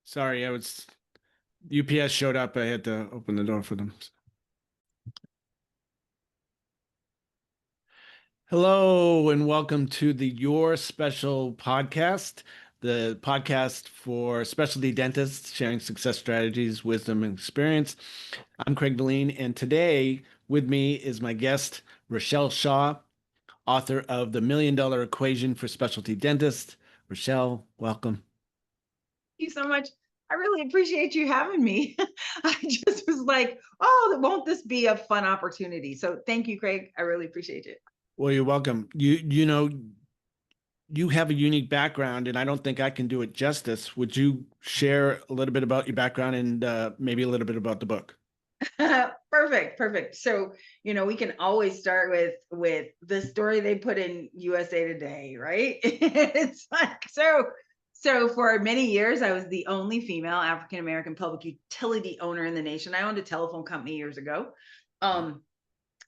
Sorry, UPS showed up. I had to open the door for them. Hello and welcome to the Your Special podcast, the podcast for specialty dentists sharing success strategies, wisdom, and experience. I'm Craig Valine, and today with me is my guest, Richelle Shaw, author of The $1,000,000 Equation for Specialty Dentists. Richelle, welcome. You so much. I really appreciate you having me. I just was like, oh, won't this be a fun opportunity? So thank you, Craig. I really appreciate it. Well, you're welcome. You have a unique background, and I don't think I can do it justice. Would you share a little bit about your background and maybe a little bit about the book? Perfect. So, we can always start with the story they put in USA Today, right? It's like so for many years I was the only female African American public utility owner in the nation. I owned a telephone company years ago.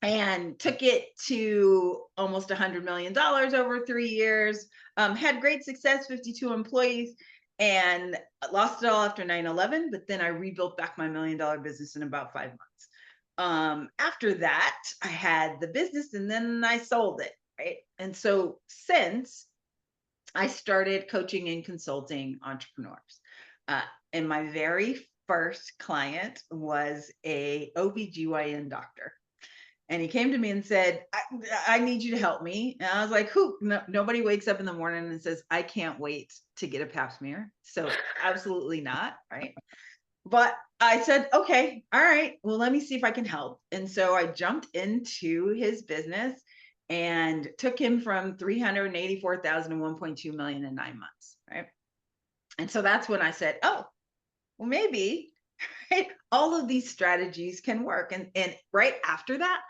And took it to almost $100 million over 3 years. Had great success, 52 employees, and lost it all after 9/11. But then I rebuilt back my $1,000,000 business in about 5 months. After that, I had the business and then I sold it, right? And so since I started coaching and consulting entrepreneurs, and my very first client was a OBGYN doctor. And he came to me and said, I need you to help me. And I was like, who? No, nobody wakes up in the morning and says, I can't wait to get a pap smear. So absolutely not. Right. But I said, okay, all right, well, let me see if I can help. And so I jumped into his business and took him from 384,000 to 1.2 million in 9 months. Right. And so that's when I said, oh, well, maybe right, all of these strategies can work. And right after that,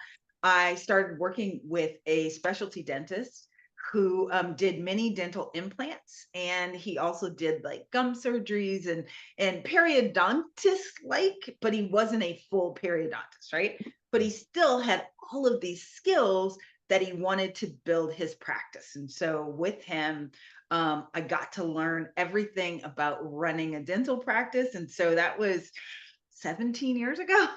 I started working with a specialty dentist who did many dental implants, and he also did like gum surgeries and periodontist like, but he wasn't a full periodontist, right? But he still had all of these skills that he wanted to build his practice. And so with him, I got to learn everything about running a dental practice. And so that was 17 years ago.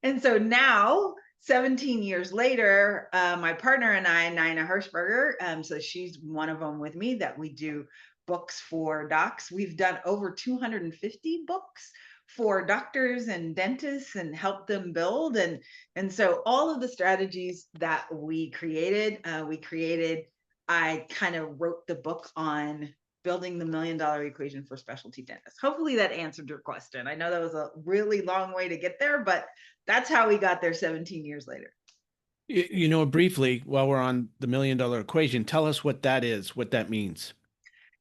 And so now, 17 years later, my partner and I, Nina Hirschberger, so she's one of them with me, that we do books for docs. We've done over 250 books for doctors and dentists and helped them build. And so all of the strategies that we created, I kind of wrote the book on building the $1,000,000 equation for specialty dentists. Hopefully that answered your question. I know that was a really long way to get there, but that's how we got there 17 years later. Briefly, while we're on the $1,000,000 equation, tell us what that is, what that means.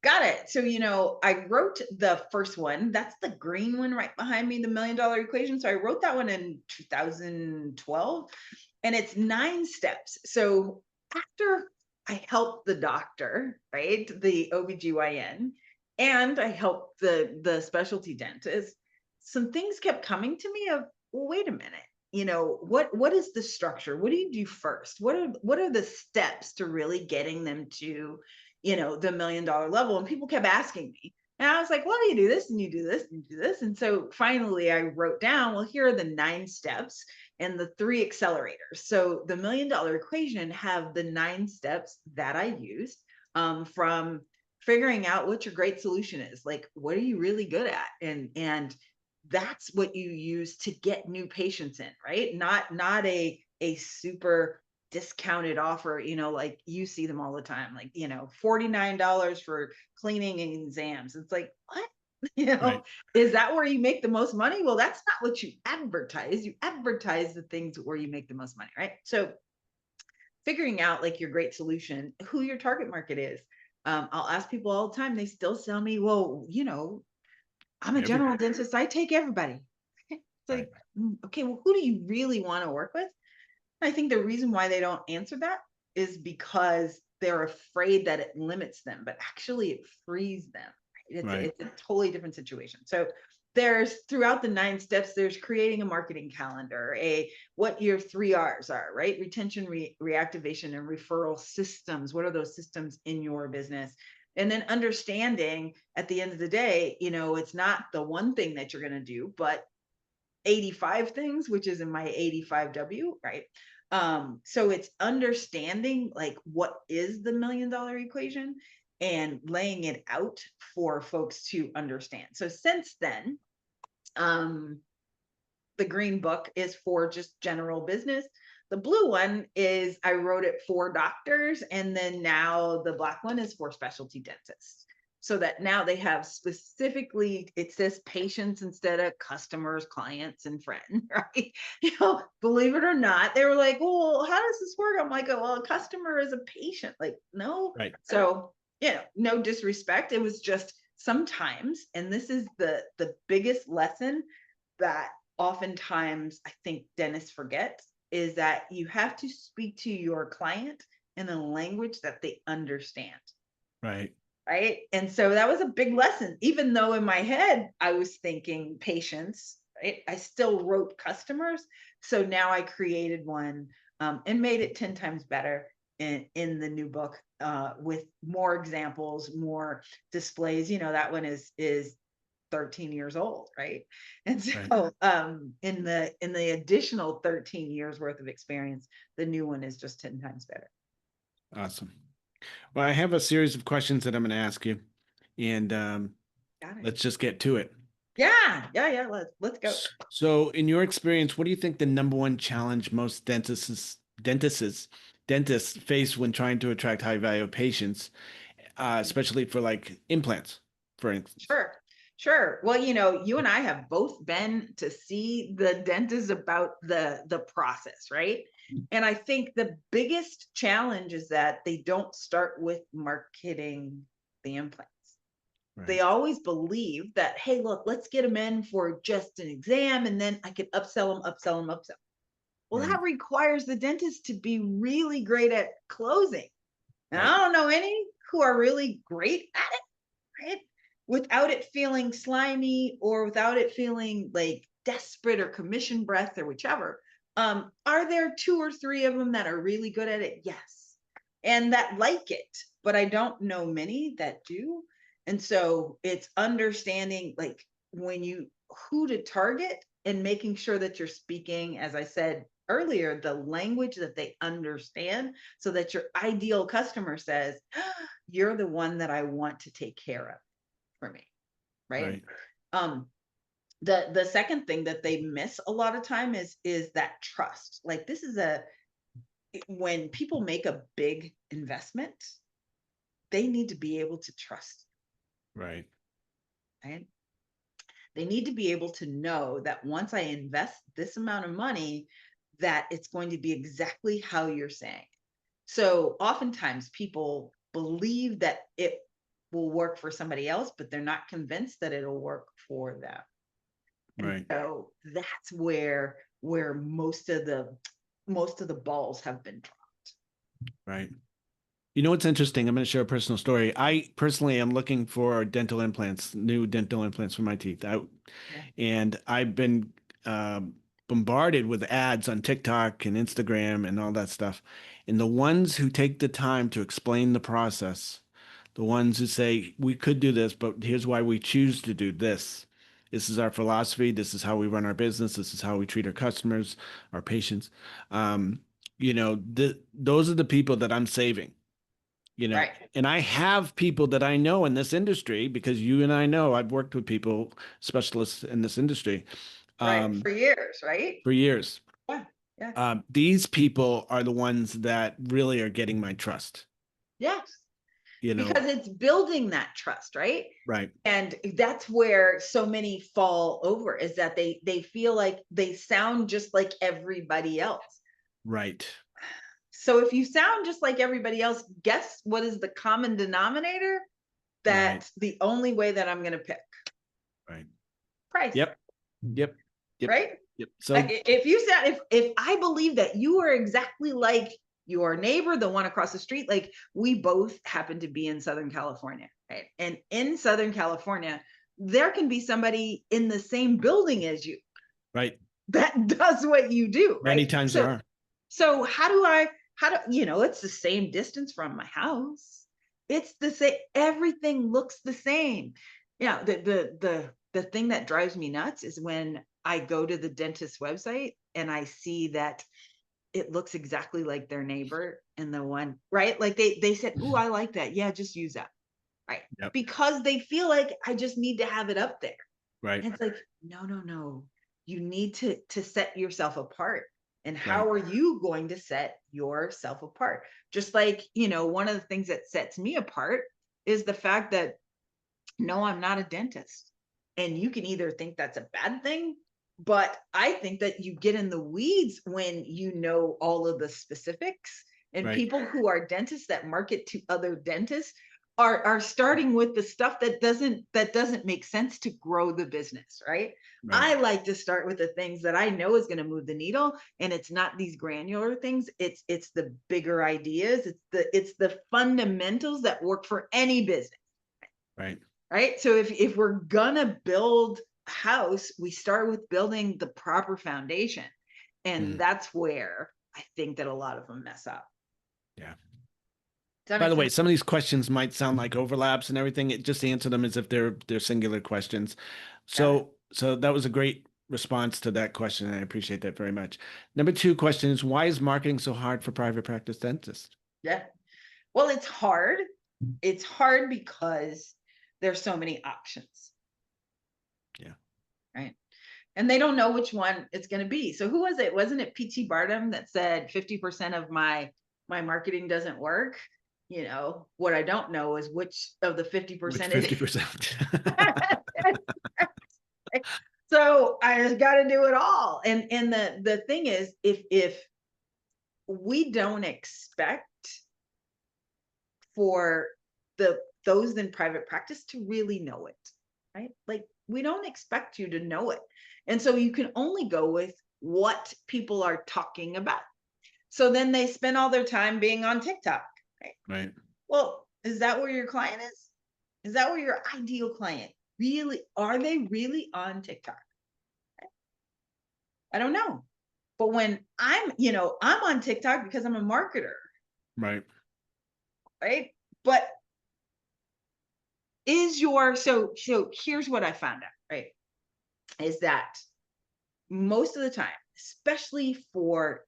Got it. So, I wrote the first one. That's the green one right behind me, the $1,000,000 equation. So I wrote that one in 2012, and it's 9 steps. So after I helped the doctor, right, the OBGYN, and I helped the specialty dentist, some things kept coming to me of, well, wait a minute. What is the structure? What do you do first? What are the steps to really getting them to, the $1,000,000 level? And people kept asking me. And I was like, well, you do this and you do this and you do this. And so finally I wrote down, well, here are the 9 steps and the 3 accelerators. So the $1,000,000 equation have the 9 steps that I used, from figuring out what your great solution is. Like, what are you really good at? And that's what you use to get new patients in, right? Not a super discounted offer, like you see them all the time, like, $49 for cleaning and exams. It's like, what? Right. Is that where you make the most money? Well, that's not what you advertise. You advertise the things where you make the most money, right? So figuring out like your great solution, who your target market is. I'll ask people all the time, they still tell me, well, I'm a general Everybody. dentist. I take everybody. It's Right. like, okay, well, who do you really want to work with? I think the reason why they don't answer that is because they're afraid that it limits them, but actually it frees them. Right? Right. It's a totally different situation. So there's, throughout the 9 steps, there's creating a marketing calendar, what your 3 R's are, right? Retention, reactivation, and referral systems. What are those systems in your business? And then understanding at the end of the day, it's not the one thing that you're going to do, but 85 things, which is in my 85W, right? So it's understanding like what is the $1 million equation and laying it out for folks to understand. So since then, the green book is for just general business. The blue one is I wrote it for doctors, and then now the black one is for specialty dentists. So that now they have specifically, it says patients instead of customers, clients, and friends, right? Believe it or not, they were like, well, how does this work? I'm like, oh, well, a customer is a patient. Like, no. Right. So, no disrespect. It was just sometimes, and this is the biggest lesson that oftentimes I think dentists forget, is that you have to speak to your client in a language that they understand. Right. Right. And so that was a big lesson. Even though in my head I was thinking patients, right? I still wrote customers. So now I created one and made it 10 times better in the new book with more examples, more displays. That one is 13 years old, right? And so Right. in the additional 13 years worth of experience, the new one is just 10 times better. Awesome. Well, I have a series of questions that I'm going to ask you, and Got it. let's just get to it. Yeah. Let's go. So, in your experience, what do you think the number one challenge most dentists face when trying to attract high value patients, especially for like implants, for instance? Sure. Well, you and I have both been to see the dentist about the process, right? And I think the biggest challenge is that they don't start with marketing the implants. They Right. always believe that, hey, look, let's get them in for just an exam and then I can upsell them. Well, Right. that requires the dentist to be really great at closing. And Right. I don't know any who are really great at it, right? Without it feeling slimy or without it feeling like desperate or commission breath or whichever. Are there 2 or 3 of them that are really good at it? Yes. And that like it, but I don't know many that do. And so it's understanding like who to target and making sure that you're speaking, as I said earlier, the language that they understand so that your ideal customer says, you're the one that I want to take care of for me, right? Right. Um, the second thing that they miss a lot of time is that trust. Like this is when people make a big investment, they need to be able to trust, Right. right? They need to be able to know that once I invest this amount of money, that it's going to be exactly how you're saying. So oftentimes people believe that it will work for somebody else, but they're not convinced that it'll work for them. And Right. so that's where most of the balls have been dropped. Right. You know what's interesting? I'm going to share a personal story. I personally am looking for dental implants, new dental implants for my teeth. Yeah. And I've been bombarded with ads on TikTok and Instagram and all that stuff. And the ones who take the time to explain the process, the ones who say, we could do this, but here's why we choose to do this. This is our philosophy. This is how we run our business. This is how we treat our customers, our patients. Um, those are the people that I'm saving, Right. and I have people that I know in this industry because you and I know I've worked with people, specialists in this industry, Right. um, For years, right? for years. Yeah. Yeah. These people are the ones that really are getting my trust, Yes. you know, Because it's building that trust, right? right, And that's where so many fall over, is that they feel like they sound just like everybody else. right, So if you sound just like everybody else, guess what is the common denominator? right, That's the only way that I'm going to pick. right. Price, Yep, yep, yep, right? yep. So, If you said, if I believe that you are exactly like your neighbor, the one across the street, like we both happen to be in Southern California, right? And in Southern California, there can be somebody in the same building as you right. that does what you do, Many right? times there So are. so how do it's the same distance from my house. It's the same. Everything looks the same. Yeah. The thing that drives me nuts is when I go to the dentist's website and I see that it looks exactly like their neighbor and the one, right? Like they said, "Ooh, I like that. Yeah, just use that." Right. Yep. Because they feel like I just need to have it up there. Right. And it's like, no, no, no. You need to set yourself apart. And Right. how are you going to set yourself apart? Just like, one of the things that sets me apart is the fact that no, I'm not a dentist. And you can either think that's a bad thing, but I think that you get in the weeds when you know all of the specifics. And Right. people who are dentists that market to other dentists are starting with the stuff that doesn't make sense to grow the business, right? Right. I like to start with the things that I know is going to move the needle, and it's not these granular things. It's the bigger ideas. It's the fundamentals that work for any business. Right. Right. So if we're gonna build a house, we start with building the proper foundation. And Mm. that's where I think that a lot of them mess up. Yeah. Does that By make the way, sense? some of these questions might sound like overlaps and everything. It just answer them as if they're singular questions. Got it. So that was a great response to that question, and I appreciate that very much. Number two question is, why is marketing so hard for private practice dentists? Yeah. Well, it's hard. It's hard because there's so many options, Yeah. right? And they don't know which one it's going to be. So who was it? Wasn't it PT Barnum that said 50% of my marketing doesn't work? What I don't know is which of the Which 50% it 50%? so I just got to do it all. And the thing is, if we don't expect for those in private practice to really know it, right? Like we don't expect you to know it. And so you can only go with what people are talking about. So then they spend all their time being on TikTok, right? Right. Well, is that where your client is? Is that where your ideal client really are? They really on TikTok? I don't know. But when I'm on TikTok because I'm a marketer, Right. right? But so here's what I found out, right? Is that most of the time, especially for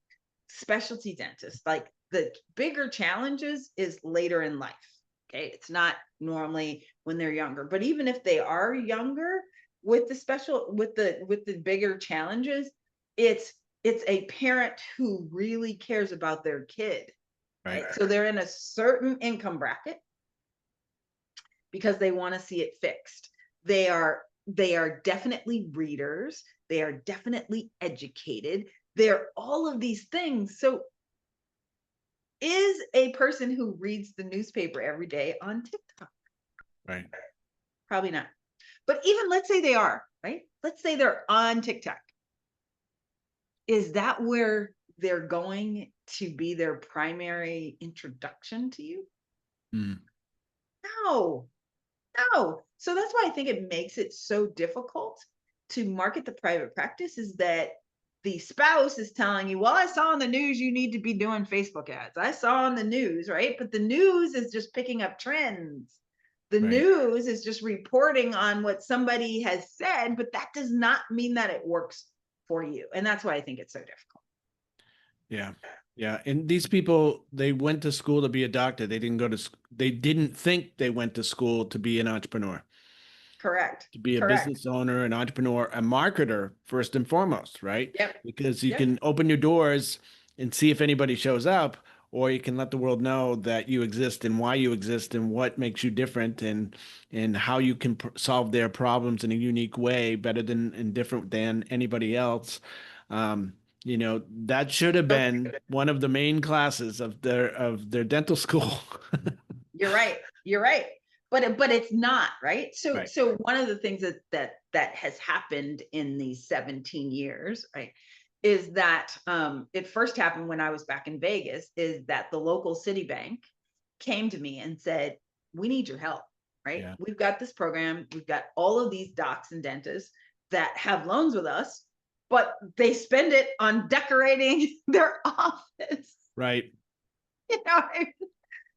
specialty dentists, like the bigger challenges is later in life. Okay. It's not normally when they're younger, but even if they are younger with the bigger challenges, it's it's a parent who really cares about their kid. Right. Right. So they're in a certain income bracket because they want to see it fixed. They are definitely readers. They are definitely educated. They're all of these things. So is a person who reads the newspaper every day on TikTok? Right. Probably not. But even let's say they are, right? Let's say they're on TikTok. Is that where they're going to be their primary introduction to you? Mm. No, no. So that's why I think it makes it so difficult to market the private practice is that the spouse is telling you, well, I saw on the news you need to be doing Facebook ads. I saw on the news, right? But the news is just picking up trends. The Right. news is just reporting on what somebody has said, but that does not mean that it works for you. And that's why I think it's so difficult. Yeah. Yeah. And these people, they went to school to be a doctor. They didn't go to, they didn't think they went to school to be an entrepreneur, Correct. to be a Correct. business owner, an entrepreneur, a marketer, first and foremost, right? Yep. Because you Yep. can open your doors and see if anybody shows up, or you can let the world know that you exist and why you exist and what makes you different and how you can solve their problems in a unique way, better than and different than anybody else. Um, that should have been one of the main classes of their dental school. You're right. You're right. But it's not, right? So Right. so one of the things that has happened in these 17 years, right, is that it first happened when I was back in Vegas, is that the local Citibank came to me and said, "We need your help, right? Yeah. We've got this program, we've got all of these docs and dentists that have loans with us, but they spend it on decorating their office." Right. You know,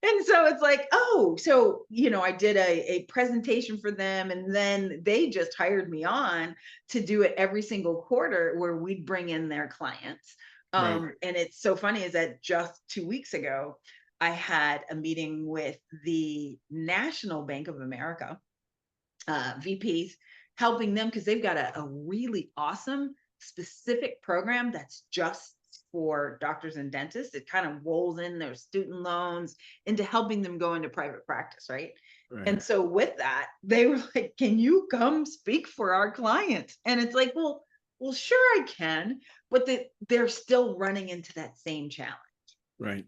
And so it's like, oh, so, I did a presentation for them, and then they just hired me on to do it every single quarter where we'd bring in their clients. Right. And it's so funny is that just 2 weeks ago, I had a meeting with the National Bank of America VPs, helping them because they've got a really awesome specific program that's just for doctors and dentists. It kind of rolls in their student loans into helping them go into private practice, right? Right. And so with that, they were like, "Can you come speak for our clients?" And it's like, well, sure I can, but they're still running into that same challenge. Right.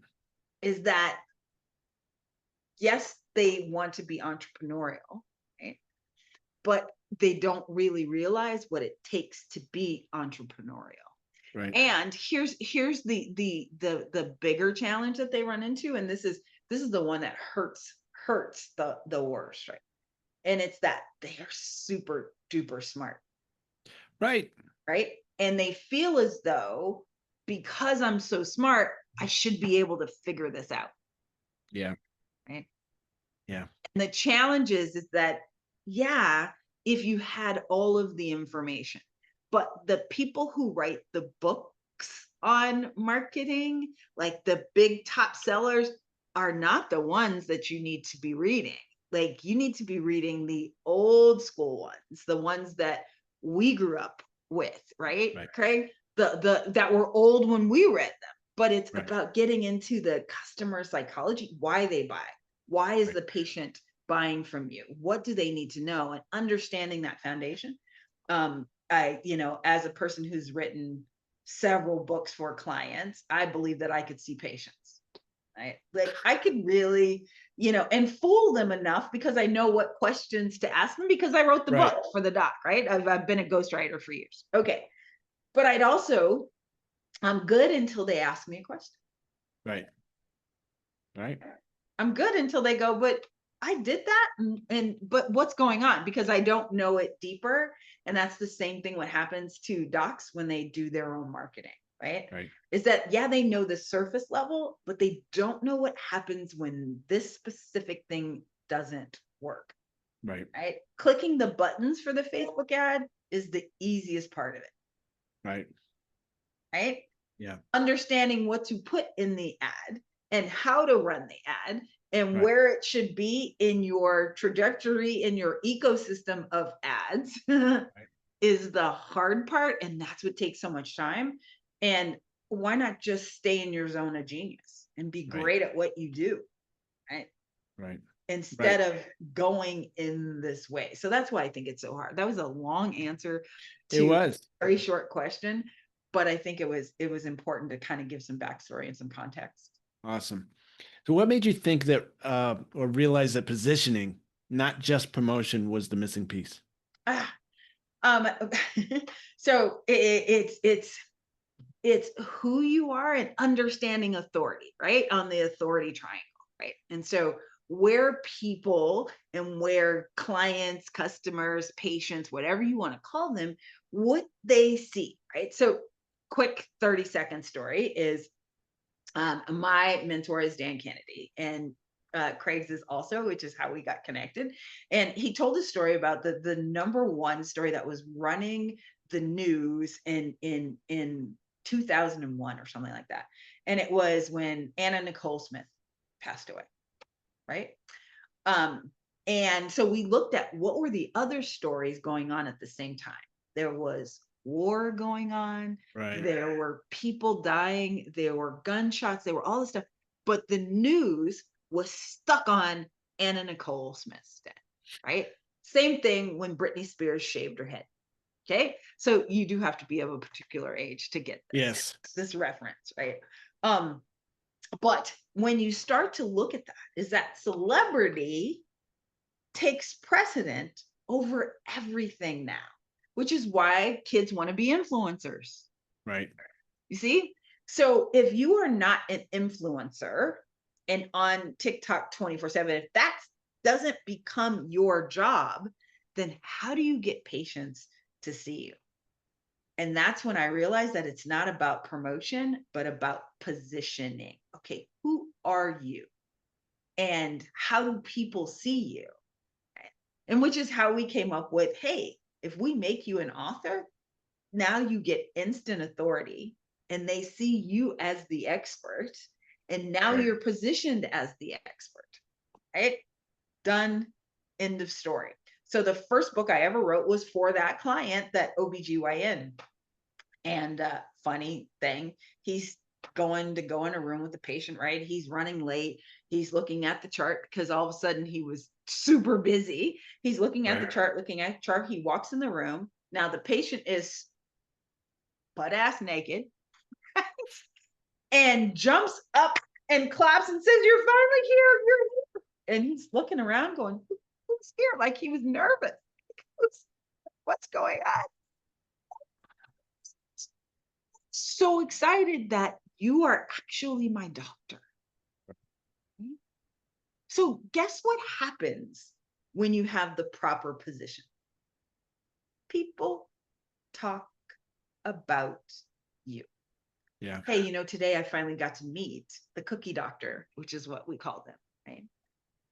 Is that yes, they want to be entrepreneurial, right? But they don't really realize what it takes to be entrepreneurial. Right. And here's the bigger challenge that they run into, and this is the one that hurts the worst, right? And it's that they are super duper smart, Right. right? And they feel as though because I'm so smart, I should be able to figure this out, Yeah. right? Yeah. And the challenge is that, yeah, if you had all of the information, but the people who write the books on marketing, like the big top sellers, are not the ones that you need to be reading. Like you need to be reading the old school ones, the ones that we grew up with, right? Right. Craig? The that were old when we read them. But it's Right. about getting into the customer psychology, why they buy, why is Right. the patient buying from you? What do they need to know? And understanding that foundation. As a person who's written several books for clients, I believe that I could see patients, right? Like I could really, and fool them enough because I know what questions to ask them because I wrote the Right. book for the doc, right? I've been a ghostwriter for years. Okay. But I'm good until they ask me a question. Right. Right. I'm good until they go, but I did that, but what's going on? Because I don't know it deeper. And that's the same thing what happens to docs when they do their own marketing, right? Right. Is that yeah, they know the surface level, but they don't know what happens when this specific thing doesn't work. Right. Right? Clicking the buttons for the Facebook ad is the easiest part of it, Right. right? Yeah. Understanding what to put in the ad and how to run the ad and Right. where it should be in your trajectory in your ecosystem of ads Right. is the hard part, and that's what takes so much time. And why not just stay in your zone of genius and be Right. great at what you do, right? Right. Right. Instead of going in this way. So that's why I think it's so hard. That was a long answer It to was a very short question, but I think it was important to kind of give some backstory and some context. awesome. So, what made you think that, or realize that positioning, not just promotion, was the missing piece? Ah, um, so it's who you are and understanding authority, right? On the authority triangle, right? And so where people and where clients, customers, patients, whatever you want to call them, what they see, right? So quick 30-second story is my mentor is Dan Kennedy, and Craig's is also, which is how we got connected. And he told a story about the number one story that was running the news in 2001 or something like that. And it was when Anna Nicole Smith passed away, right? Um, and so we looked at what were the other stories going on at the same time. There was war going on, Right. there were people dying, there were gunshots, there were all this stuff, but the news was stuck on Anna Nicole Smith's death, right? Same thing when Britney Spears shaved her head. Okay, so you do have to be of a particular age to get Yes. this reference, right? Um, but when you start to look at that, is that celebrity takes precedent over everything now, which is why kids want to be influencers. Right. You see? So if you are not an influencer and on TikTok 24/7, if that doesn't become your job, then how do you get patients to see you? And that's when I realized that it's not about promotion, but about positioning. Okay, who are you? and how do people see you? And which is how we came up with, hey, if we make you an author, now you get instant authority and they see you as the expert. And now Right. you're positioned as the expert, right? Done. End of story. So the first book I ever wrote was for that client, that OBGYN. And funny thing, he's going to go in a room with the patient, right? He's running late. He's looking at the chart because all of a sudden he was super busy. He's looking at the Right. chart, looking at the chart. He walks in the room. Now the patient is butt ass naked and jumps up and claps and says, "You're finally here. You're here." And he's looking around going, "Who's here?" Like he was nervous. What's going on? So excited that you are actually my doctor. So guess what happens when you have the proper position? People talk about you. Yeah. Hey, today I finally got to meet the cookie doctor, which is what we call them, right?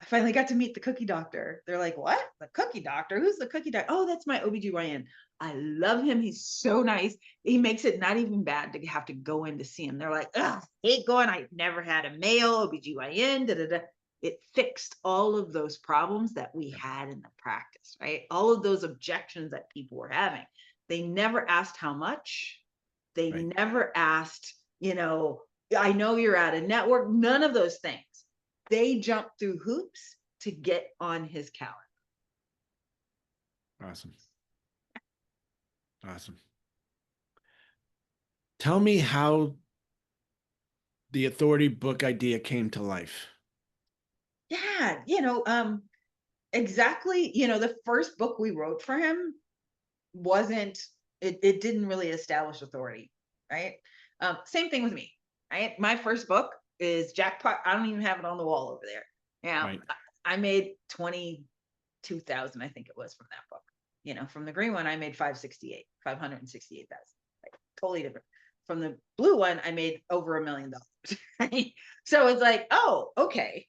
I finally got to meet the cookie doctor. They're like, "What? The cookie doctor? Who's the cookie doctor?" "Oh, that's my OBGYN. I love him. He's so nice. He makes it not even bad to have to go in to see him." They're like, "Ugh, hate going. I've never had a male OBGYN. Da, da, da." It fixed all of those problems that we had in the practice, right? All of those objections that people were having. They never asked how much. They Right. never asked, "I know you're out of network." None of those things. They jumped through hoops to get on his calendar. Awesome. Awesome. Tell me how the authority book idea came to life. Yeah, exactly. The first book we wrote for him wasn't, it didn't really establish authority, right? Same thing with me, right? My first book is Jackpot. I don't even have it on the wall over there. Now, Right. I made 22,000, I think it was, from that book. From the green one, I made 568,000. Right? Totally different. From the blue one, I made over $1 million. Right? So it's like, oh, okay.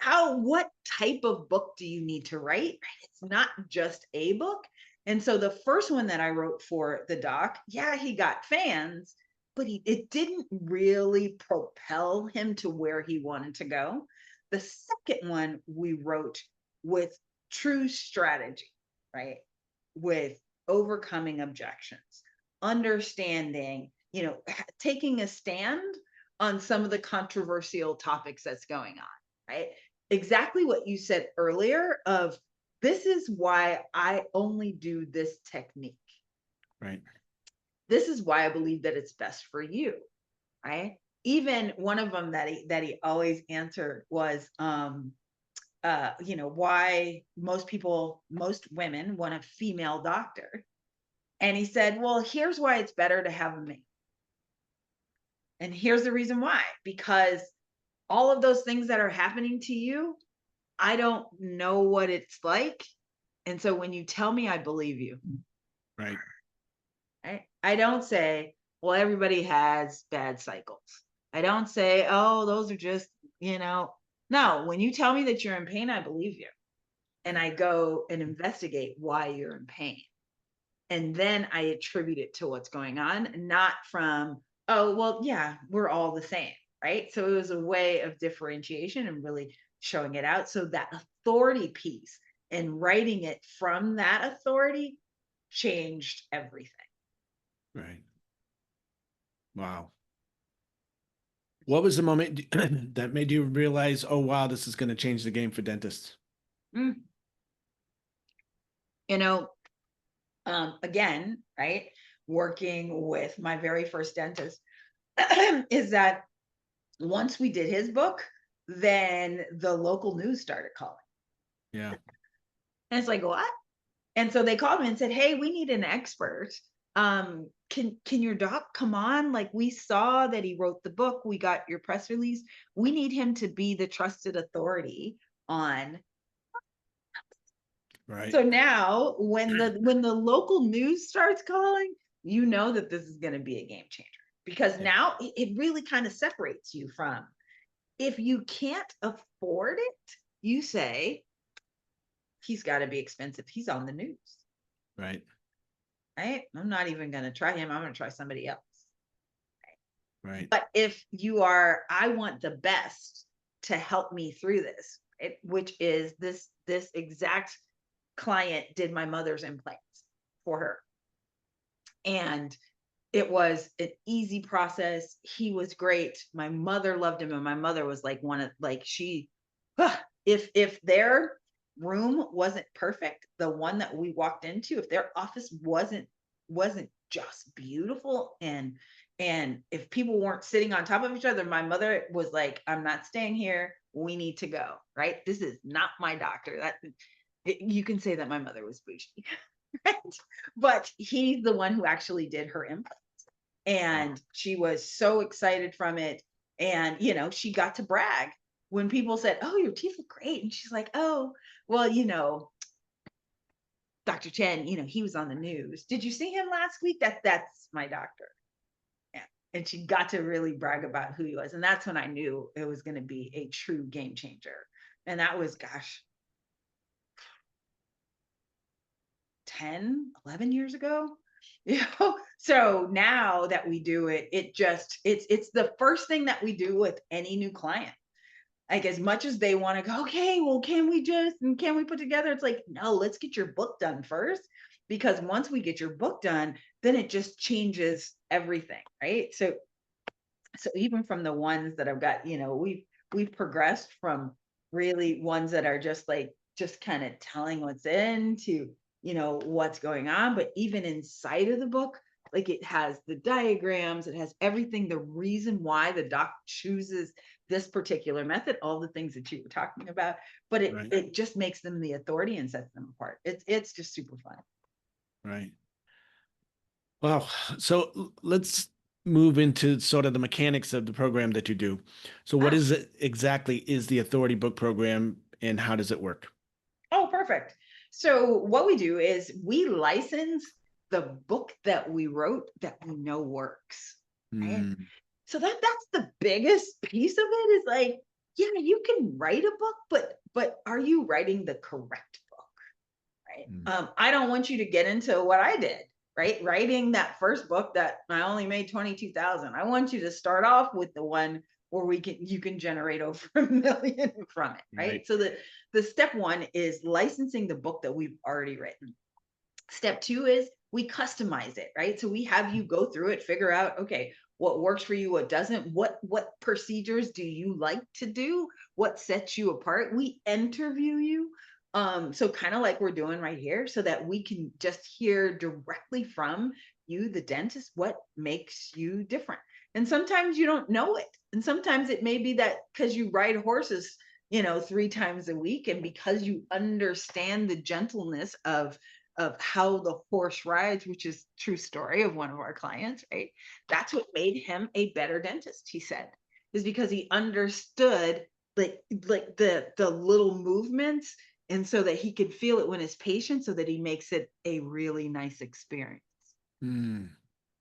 What type of book do you need to write? It's not just a book. And so the first one that I wrote for the doc, yeah, he got fans, but it didn't really propel him to where he wanted to go. The second one we wrote with true strategy, right? With overcoming objections, understanding, taking a stand on some of the controversial topics that's going on, right? Exactly what you said earlier of, this is why I only do this technique. Right. This is why I believe that it's best for you, right? Even one of them that he always answered was, why most women want a female doctor. And he said, well, here's why it's better to have a male. And here's the reason why, because all of those things that are happening to you, I don't know what it's like. And so when you tell me, I believe you. Right. I don't say, well, everybody has bad cycles. I don't say, oh, those are just, no, when you tell me that you're in pain, I believe you. And Right. I go and investigate why you're in pain. And then I attribute it to what's going on, not from, oh, well, yeah, we're all the same. Right. So it was a way of differentiation and really showing it out. So that authority piece and writing it from that authority changed everything. Right. Wow. What was the moment that made you realize, oh, wow, this is going to change the game for dentists? Mm. You know, again, right, working with my very first dentist, is that once we did his book, then the local news started calling. Yeah. And it's like, what? And so they called me and said, hey, we need an expert. Can your doc come on? Like, we saw that he wrote the book. We got your press release. We need him to be the trusted authority on. Right. So now when the local news starts calling, you know that this is going to be a game changer, because Yeah. now it really kind of separates you from, if you can't afford it, you say, he's got to be expensive. He's on the news, Right. right? I'm not even going to try him. I'm going to try somebody else. Right. But if you are, I want the best to help me through this, which is this exact client did my mother's implants for her. And it was an easy process. He was great. My mother loved him. And my mother was like one of like she if their room wasn't perfect, the one that we walked into, if their office wasn't just beautiful and if people weren't sitting on top of each other, my mother was like, I'm not staying here. We need to go. Right. This is not my doctor. That you can say that my mother was bougie. Right? But he's the one who actually did her implants. Wow. And she was so excited from it. And, she got to brag when people said, "Oh, your teeth look great." And she's like, "Oh, well, Dr. Chen, he was on the news. Did you see him last week? That's my doctor." Yeah. And she got to really brag about who he was. And that's when I knew it was going to be a true game changer. And that was, gosh, 10, 11 years ago. So now that we do it, it's the first thing that we do with any new client. Like, as much as they want to go, okay, well, can we put together, it's like, no, let's get your book done first, because once we get your book done, then it just changes everything, right? So even from the ones that I've got, we've progressed from really ones that are just kind of telling what's in to, what's going on. But even inside of the book, like, it has the diagrams, it has everything, the reason why the doc chooses this particular method, all the things that you were talking about. But it Right. it just makes them the authority and sets them apart. It's just super fun. Right. Wow. So let's move into sort of the mechanics of the program that you do. So what Ah, is it exactly is the Authority Book Program and how does it work? oh, perfect. So what we do is we license the book that we wrote that we know works, right? Mm, So that's the biggest piece of it, is like, yeah, you can write a book, but are you writing the correct book, right? mm, I don't want you to get into what I did, right? Writing that first book that I only made 22,000. I want you to start off with the one where you can generate over 1 million from it, right. right? So the step one is licensing the book that we've already written. Step two is we customize it, right? So we have you go through it, figure out, okay, what works for you, what doesn't, what procedures do you like to do, what sets you apart. We interview you. So kind of like we're doing right here, so that we can just hear directly from you, the dentist, what makes you different. And sometimes you don't know it. And sometimes it may be that because you ride horses, 3 times a week, and because you understand the gentleness of how the horse rides, which is true story of one of our clients, right? That's what made him a better dentist, he said, is because he understood like the little movements, and so that he could feel it when his patient, so that he makes it a really nice experience. Mm,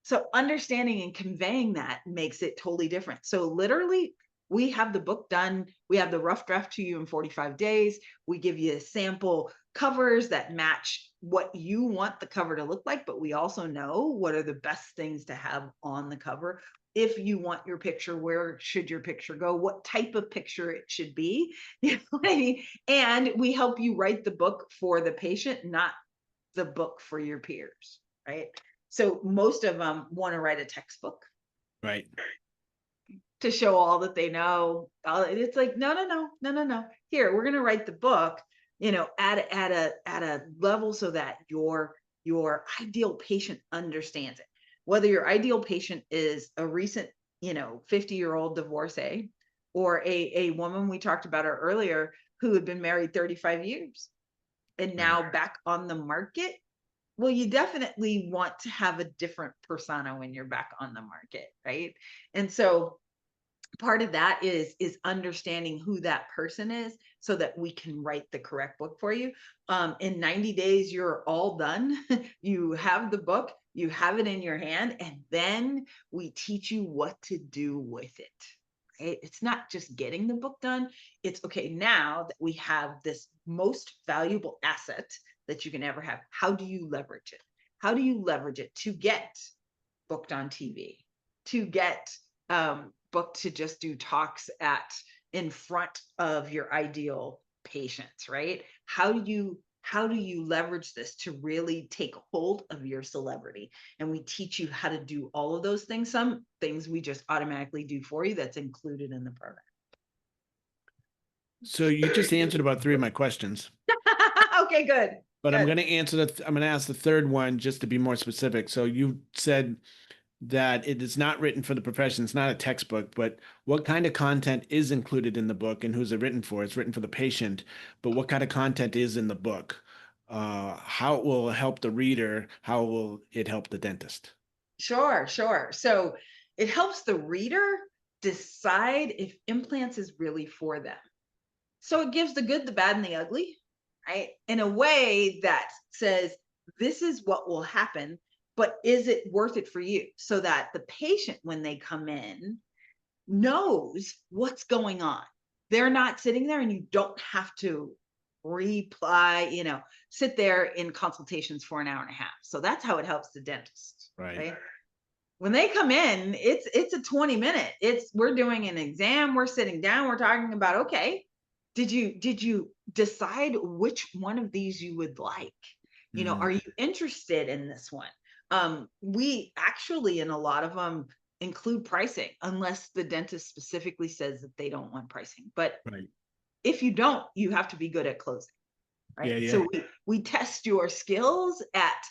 So understanding and conveying that makes it totally different. So literally, we have the book done. We have the rough draft to you in 45 days. We give you sample covers that match what you want the cover to look like, but we also know what are the best things to have on the cover. If you want your picture, where should your picture go? What type of picture it should be? You know what I mean? And we help you write the book for the patient, not the book for your peers, right? So most of them want to write a textbook right. to show all that they know. It's like, no, no, no, no, no, no. Here, we're going to write the book, at a level so that your ideal patient understands it. Whether your ideal patient is a recent, 50-year-old divorcee, or a woman we talked about her earlier who had been married 35 years and Right. now back on the market. Well, you definitely want to have a different persona when you're back on the market, right? And so part of that is understanding who that person is, so that we can write the correct book for you. In 90 days, you're all done. You have the book, you have it in your hand, and then we teach you what to do with it. right? It's not just getting the book done. It's okay, now that we have this most valuable asset that you can ever have, how do you leverage it? How do you leverage it to get booked on TV, to get booked to just do talks at in front of your ideal patients, right? How do you leverage this to really take hold of your celebrity? And we teach you how to do all of those things. Some things we just automatically do for you, that's included in the program. So you just answered about three of my questions, Okay, good. but I'm Good. going to I'm going to ask the third one just to be more specific. So you said that it is not written for the profession. It's not a textbook, but what kind of content is included in the book and who's it written for? It's written for the patient, but what kind of content is in the book? How it will help the reader? How will it help the dentist? Sure, sure. So it helps the reader decide if implants is really for them. So it gives the good, the bad, and the ugly, right? In a way that says, this is what will happen, but is it worth it for you? So that the patient, when they come in, knows what's going on. They're not sitting there and you don't have to reply, sit there in consultations for an hour and a half. So that's how it helps the dentist, Right. right? When they come in, it's a 20-minute. We're doing an exam, we're sitting down, we're talking about, okay, did you decide which one of these you would like? Are you interested in this one? We actually, in a lot of them, include pricing unless the dentist specifically says that they don't want pricing. But Right. if you don't, you have to be good at closing, Yeah, right? yeah. So we test your skills at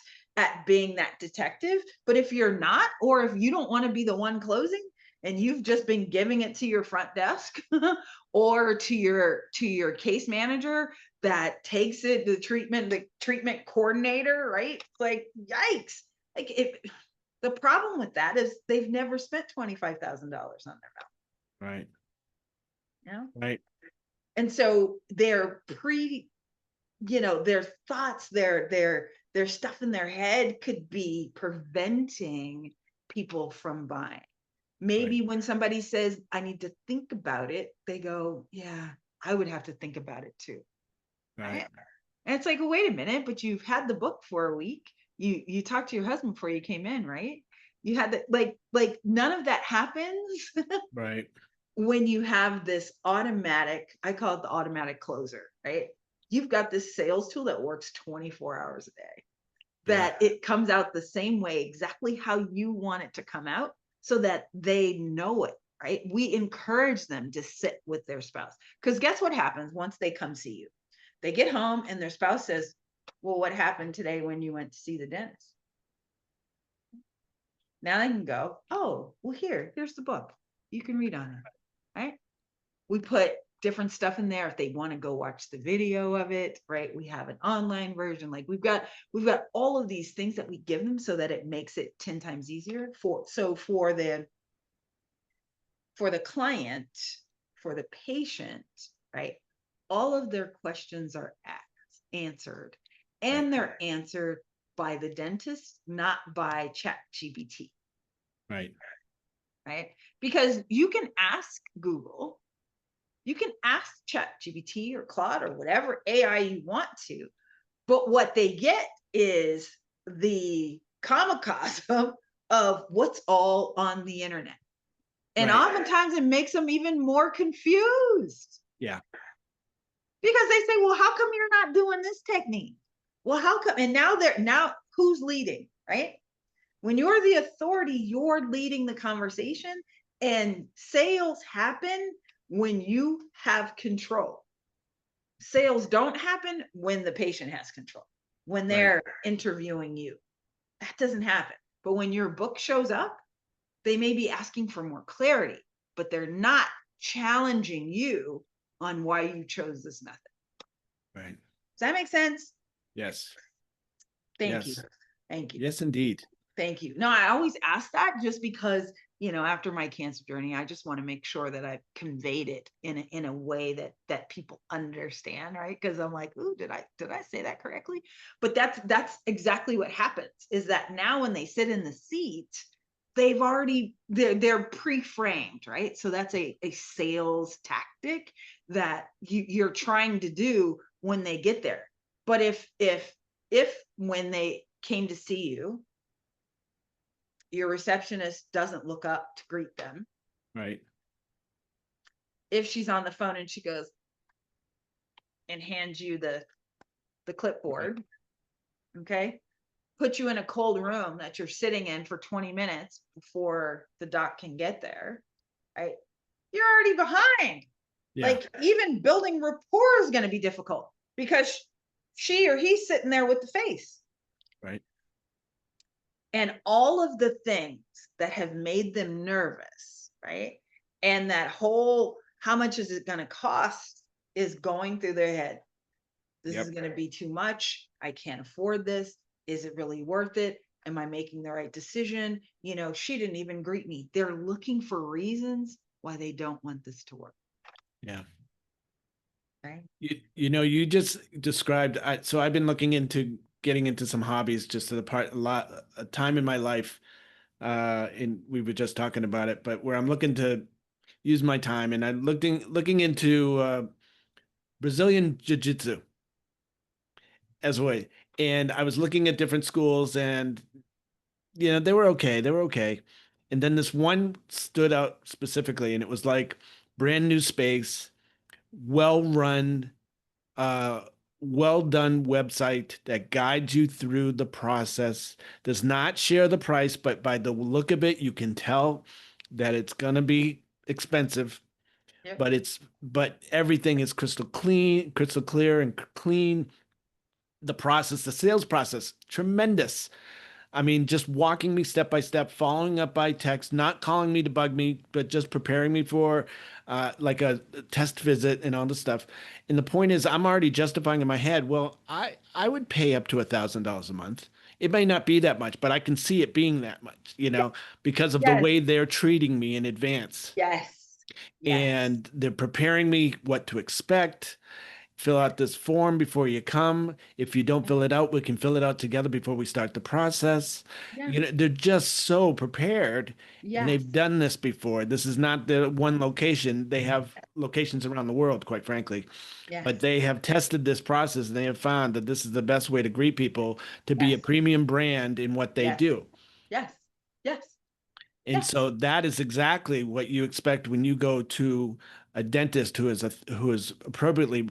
being that detective. But if you're not, or if you don't want to be the one closing and you've just been giving it to your front desk or to your case manager that takes it, the treatment coordinator, right? Like, yikes. Like, if the problem with that is they've never spent $25,000 on their mouth, Right. you know? Right. And so their their thoughts, their stuff in their head could be preventing people from buying. Maybe Right. when somebody says, I need to think about it, they go, yeah, I would have to think about it too. Right. Right? And it's like, well, wait a minute, but you've had the book for a week. You talked to your husband before you came in, right? You had that, like none of that happens Right. when you have this automatic, I call it the automatic closer, right? You've got this sales tool that works 24 hours a day, Yeah. that it comes out the same way, exactly how you want it to come out, so that they know it, right? We encourage them to sit with their spouse. Because guess what happens once they come see you? They get home and their spouse says, well, what happened today when you went to see the dentist? Now they can go, oh, well, here's the book. You can read on it, right? We put different stuff in there if they want to go watch the video of it, right? We have an online version. Like we've got all of these things that we give them so that it makes it 10 times easier for the client, for the patient, right? All of their questions are answered, Right. and they're answered by the dentist, not by chat GPT, Right. right? Because you can ask Google, you can ask ChatGPT or Claude or whatever AI you want to, but what they get is the kamikaze of what's all on the internet. And Right. oftentimes it makes them even more confused Yeah. because they say, well, how come you're not doing this technique? Well, how come? And now who's leading, right? When you're the authority, you're leading the conversation, and sales happen when you have control. Sales don't happen when the patient has control, when Right. they're interviewing you. That doesn't happen. But when your book shows up, they may be asking for more clarity, but they're not challenging you on why you chose this method. Right. Does that make sense? Yes. Thank you. Yes. Thank you. Yes, indeed. Thank you. No, I always ask that just because, after my cancer journey, I just want to make sure that I've conveyed it in a way that people understand, right? Because I'm like, ooh, did I say that correctly? But that's exactly what happens, is that now when they sit in the seat, they've already, they're pre-framed, right? So that's a sales tactic that you're trying to do when they get there. But if when they came to see you, your receptionist doesn't look up to greet them, Right. if she's on the phone and she goes and hands you the Right. clipboard, okay, put you in a cold room that you're sitting in for 20 minutes before the doc can get there, right? You're already behind. Yeah. Like, even building rapport is going to be difficult because she or he's sitting there with the face. Right. And all of the things that have made them nervous, right? And that whole, how much is it going to cost, is going through their head. This is Yep. going to be too much. I can't afford this. Is it really worth it? Am I making the right decision? You know, she didn't even greet me. They're looking for reasons why they don't want this to work. Yeah. Right. You just described, so I've been looking into getting into some hobbies just a time in my life. And we were just talking about it, but where I'm looking to use my time, and I'm looking into Brazilian Jiu-Jitsu as a way. And I was looking at different schools, and they were okay. They were okay. And then this one stood out specifically, and it was like brand new space, well run, uh, well done website that guides you through the process, does not share the price, but by the look of it, you can tell that it's gonna be expensive, Yep. but everything is crystal clear and clean. The process, the sales process, tremendous. I mean, just walking me step by step, following up by text, not calling me to bug me, but just preparing me for like a test visit and all this stuff. And the point is, I'm already justifying in my head, well, I would pay up to $1,000 a month. It may not be that much, but I can see it being that much, because of the Yes. way they're treating me in advance. Yes. Yes. And they're preparing me what to expect. Fill Yes. out this form before you come. If you don't fill it out, we can fill it out together before we start the process. Yeah. They're just so prepared, and Yes. they've done this before. This is not the one location. They have locations around the world, quite frankly, Yes. but they have tested this process and they have found that this is the best way to greet people, to be a Yes. premium brand in what they Yes. do. Yes. Yes. And Yes. so that is exactly what you expect when you go to a dentist who is appropriately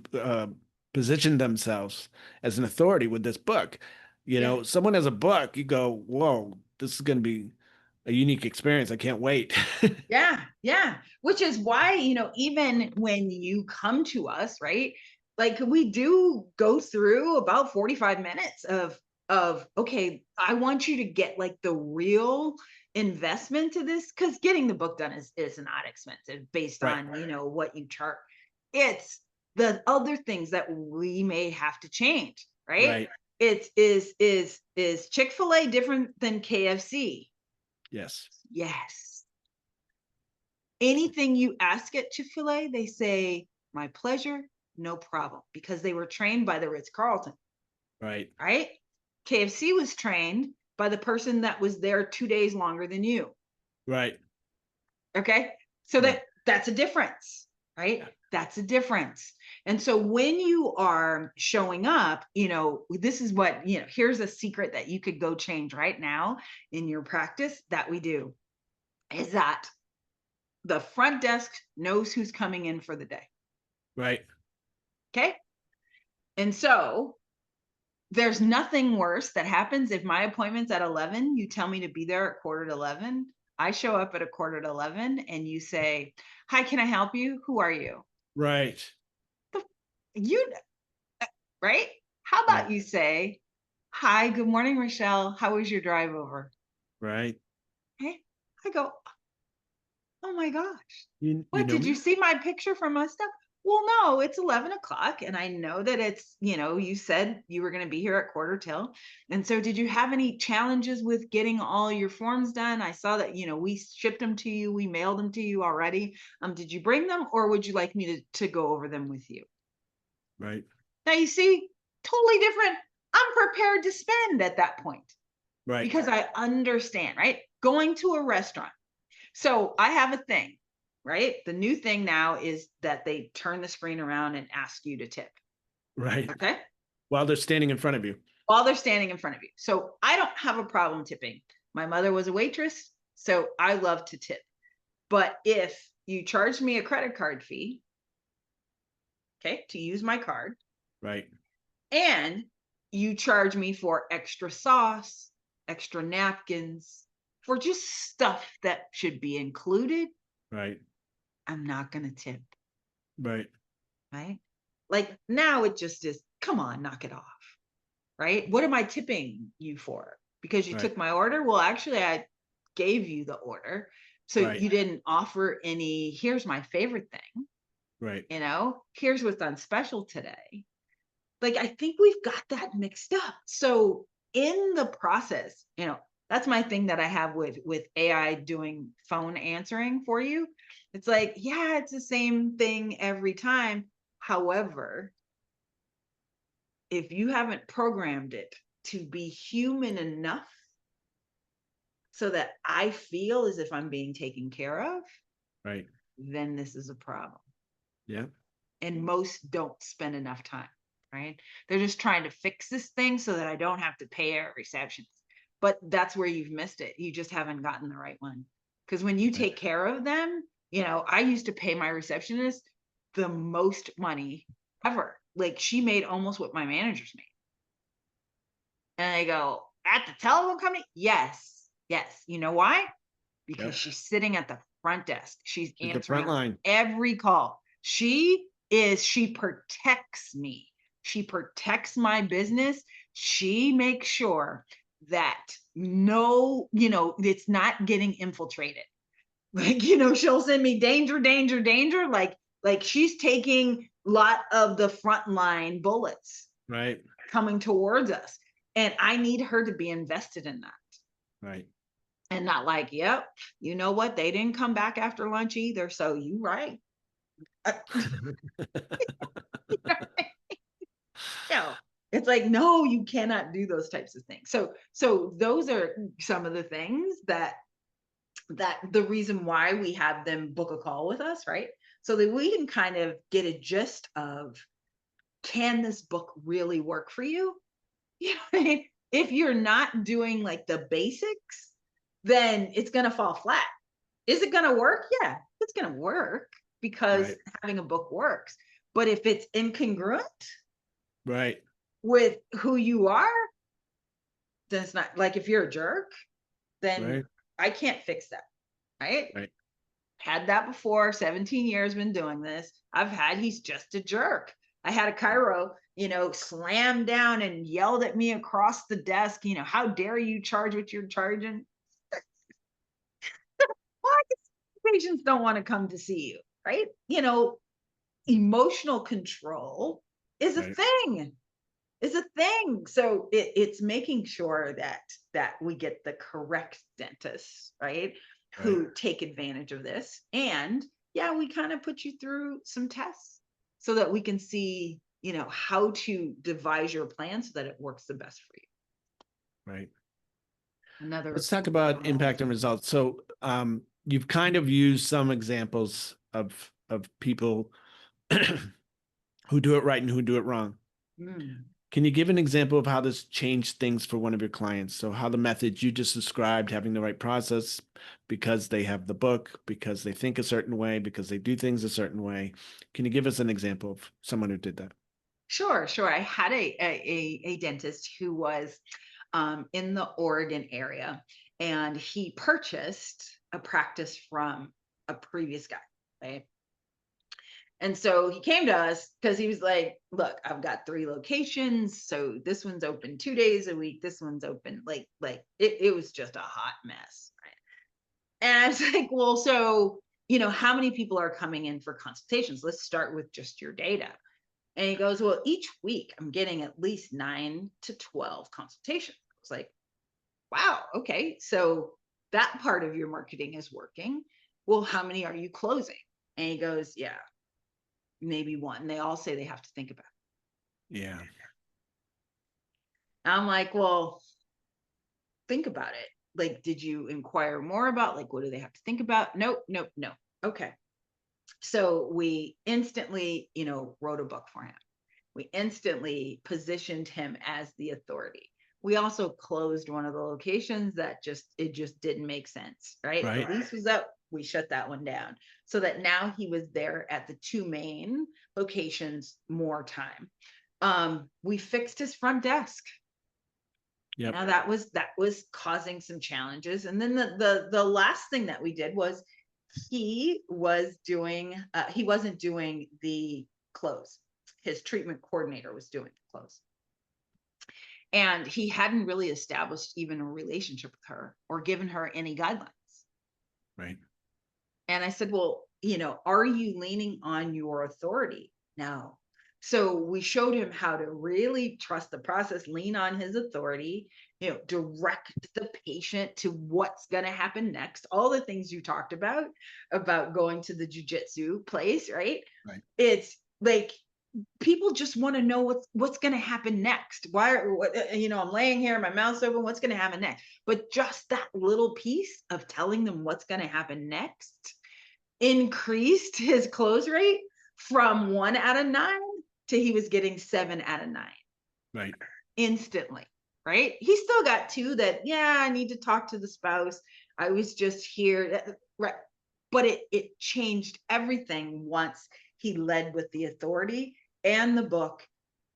positioned themselves as an authority with this book. Yeah. Someone has a book, you go, whoa, this is going to be a unique experience. I can't wait. Yeah, yeah. Which is why, even when you come to us, right? Like, we do go through about 45 minutes of okay, I want you to get like the real investment to this, because getting the book done is not expensive based Right, on, what you charge. It's the other things that we may have to change, right? right. It's is Chick-fil-A different than KFC? Yes, Yes. Anything you ask at Chick-fil-A, they say, my pleasure, no problem, because they were trained by the Ritz-Carlton, right, right? KFC was trained by the person that was there 2 days longer than you. right, Okay. So right. that's a difference, right? Yeah, That's a difference. And so when you are showing up, this is what, here's a secret that you could go change right now in your practice that we do, is that the front desk knows who's coming in for the day. right, Okay. And so there's nothing worse that happens if my appointment's at 11, you tell me to be there at quarter to 11. I show up at a quarter to 11 and you say, hi, can I help you? Who are you? right, You, right? How right, about you say, hi, good morning, Richelle. How was your drive over? right. Okay. I go, oh my gosh. You What, know did you me? see my picture from my stuff? Well, no, it's 11 o'clock. And I know that it's, you said you were going to be here at quarter till. And so did you have any challenges with getting all your forms done? I saw that, we shipped them to you. We mailed them to you already. Did you bring them, or would you like me to go over them with you? Right, Now you see, totally different. I'm prepared to spend at that point right, because I understand, right? going to a restaurant. So I have a thing, right? The new thing now is that they turn the screen around and ask you to tip. Right. Okay. While they're standing in front of you. While they're standing in front of you. So I don't have a problem tipping. My mother was a waitress, so I love to tip. But if you charge me a credit card fee, okay, to use my card, Right. and you charge me for extra sauce, extra napkins, for just stuff that should be included, Right. I'm not going to tip, Right. right? Like now it just is, come on, knock it off, right? What am I tipping you for? Because you Right. took my order? Well, actually, I gave you the order. So Right. you didn't offer any, here's my favorite thing, Right. here's what's on special today. Like, I think we've got that mixed up. So in the process, that's my thing that I have with AI doing phone answering for you. It's like, yeah, it's the same thing every time. However, if you haven't programmed it to be human enough so that I feel as if I'm being taken care of, Right. then this is a problem. Yeah. And most don't spend enough time, right? They're just trying to fix this thing so that I don't have to pay a receptionist. But that's where you've missed it. You just haven't gotten the right one. Because when you Right. take care of them, I used to pay my receptionist the most money ever. Like she made almost what my managers made. And I go, at the telephone company? Yes. Yes. You know why? Because Yep. she's sitting at the front desk. She's She's the front answering line. every call. She protects me. She protects my business. She makes sure that no, it's not getting infiltrated. Like, she'll send me danger, danger, danger. Like she's taking a lot of the frontline bullets Right. coming towards us. And I need her to be invested in that. Right. And not like, yep, you know what? They didn't come back after lunch either. So you right. Uh, no, it's like, no, you cannot do those types of things. So those are some of the things that the reason why we have them book a call with us, right? So that we can kind of get a gist of, can this book really work for you? You know what I mean? If you're not doing like the basics, then it's going to fall flat. Is it going to work? Yeah, it's going to work because Right. having a book works. But if it's incongruent Right. with who you are, then it's not. Like if you're a jerk, then Right. I can't fix that. Right? Right. Had that before, 17 years been doing this. He's just a jerk. I had a Cairo, slammed down and yelled at me across the desk, how dare you charge what you're charging? Why? Patients don't want to come to see you, right? Emotional control is a Right. thing. Is a thing. So it's making sure that we get the correct dentists, right? Right. Who take advantage of this. And yeah, we kind of put you through some tests so that we can see, how to devise your plan so that it works the best for you. Right. Another Let's talk about impact and results. So, you've kind of used some examples of people who do it right and who do it wrong. Mm. Can you give an example of how this changed things for one of your clients? So how the methods you just described, having the right process because they have the book, because they think a certain way, because they do things a certain way. Can you give us an example of someone who did that? Sure. I had a dentist who was in the Oregon area, and he purchased a practice from a previous guy, right? And so he came to us because he was like, look, I've got 3 locations. So this one's open 2 days a week. This one's open like it was just a hot mess. Right. And I was like, well, so, how many people are coming in for consultations? Let's start with just your data. And he goes, well, each week I'm getting at least 9 to 12 consultations. I was like, wow, okay. So that part of your marketing is working. Well, how many are you closing? And he goes, yeah, maybe one. They all say they have to think about Yeah. it. I'm like, well, think about it. like, did you inquire more about, like, what do they have to think about? Nope, nope, no. Okay. So we instantly, wrote a book for him. We instantly positioned him as the authority. We also closed one of the locations that it just didn't make sense, right? Right. The lease was up, we shut that one down, so that now he was there at the two main locations more time. We fixed his front desk. Yep. Now that was causing some challenges. And then the last thing that we did was he wasn't doing the close. His treatment coordinator was doing the close. And he hadn't really established even a relationship with her or given her any guidelines. Right. And I said, well, are you leaning on your authority? No. So we showed him how to really trust the process, lean on his authority, direct the patient to what's going to happen next. All the things you talked about going to the jujitsu place, right? Right. It's like, people just want to know what's going to happen next. I'm laying here, my mouth's open, what's going to happen next? But just that little piece of telling them what's going to happen next increased his close rate from 1 out of 9 to he was getting 7 out of 9. Right. Instantly. Right. He still got 2 that, I need to talk to the spouse. I was just here. Right. But it changed everything once he led with the authority and the book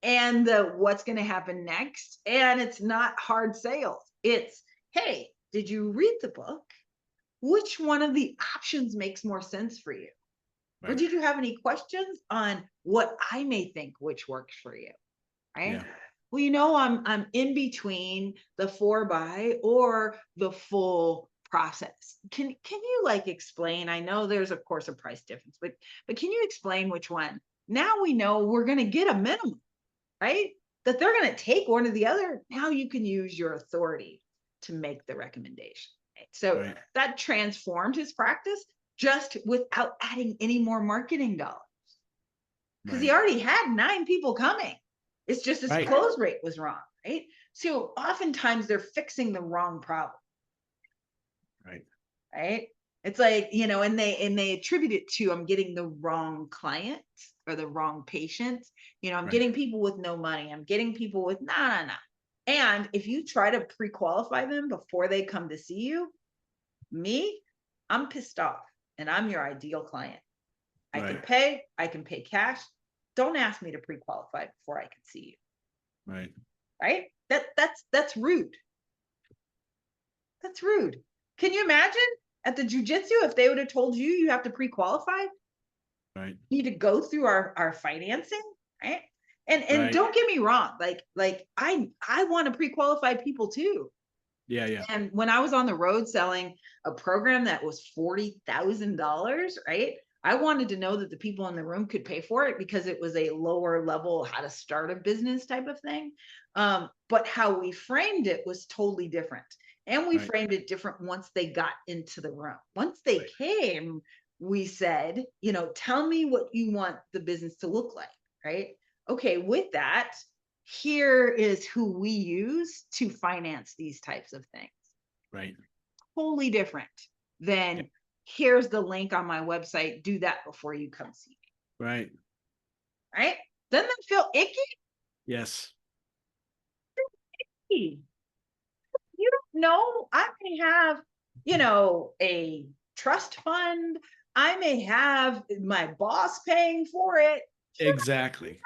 and the what's going to happen next. And it's not hard sales. It's, hey, did you read the book? Which one of the options makes more sense for you? Right. Or did you have any questions on what I may think which works for you? Right. Yeah. Well, I'm in between the 4-by or the full process. Can you like explain? I know there's of course a price difference, but can you explain which one? Now we know we're going to get a minimum, right? That they're going to take one or the other. Now you can use your authority to make the recommendation. Right? So right. That transformed his practice just without adding any more marketing dollars. Because right. He already had 9 people coming. It's just his right. Close rate was wrong, right? So oftentimes they're fixing the wrong problem. Right. Right. It's like, and they attribute it to, I'm getting the wrong client or the wrong patient. I'm right. Getting people with no money. I'm getting people with nah. And if you try to pre-qualify them before they come to see you, I'm pissed off and I'm your ideal client. Right. I can pay cash. Don't ask me to pre-qualify before I can see you. Right. Right? That's rude. That's rude. Can you imagine at the jujitsu if they would have told you have to pre-qualify? Right. You need to go through our financing, right? And right. Don't get me wrong, like I want to pre-qualify people too. Yeah. And when I was on the road selling a program that was $40,000, right? I wanted to know that the people in the room could pay for it because it was a lower level, how to start a business type of thing. But how we framed it was totally different. And we right. framed it different once they got into the room. Once they right. came, we said, tell me what you want the business to look like, right? Okay, with that, here is who we use to finance these types of things. Right. Totally different than yeah. Here's the link on my website. Do that before you come see me. Right. Right? Doesn't that feel icky? Yes. You don't know. I may have, a trust fund. I may have my boss paying for it. Exactly.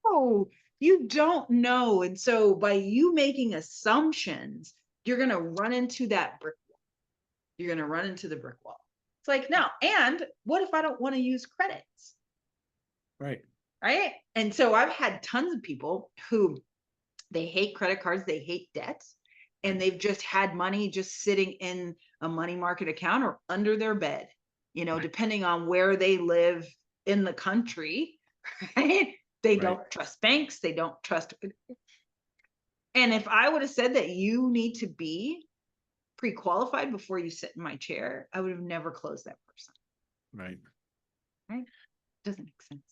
No, you don't know. And so by you making assumptions, you're going to run into that brick wall. You're going to run into the brick wall. It's like, no. And what if I don't want to use credits? Right. Right. And so I've had tons of people who they hate credit cards, they hate debts, and they've just had money just sitting in a money market account or under their bed, right. Depending on where they live in the country, right? They right. don't trust banks. They don't trust. And if I would have said that you need to be pre-qualified before you sit in my chair, I would have never closed that person. Right. Right. Doesn't make sense.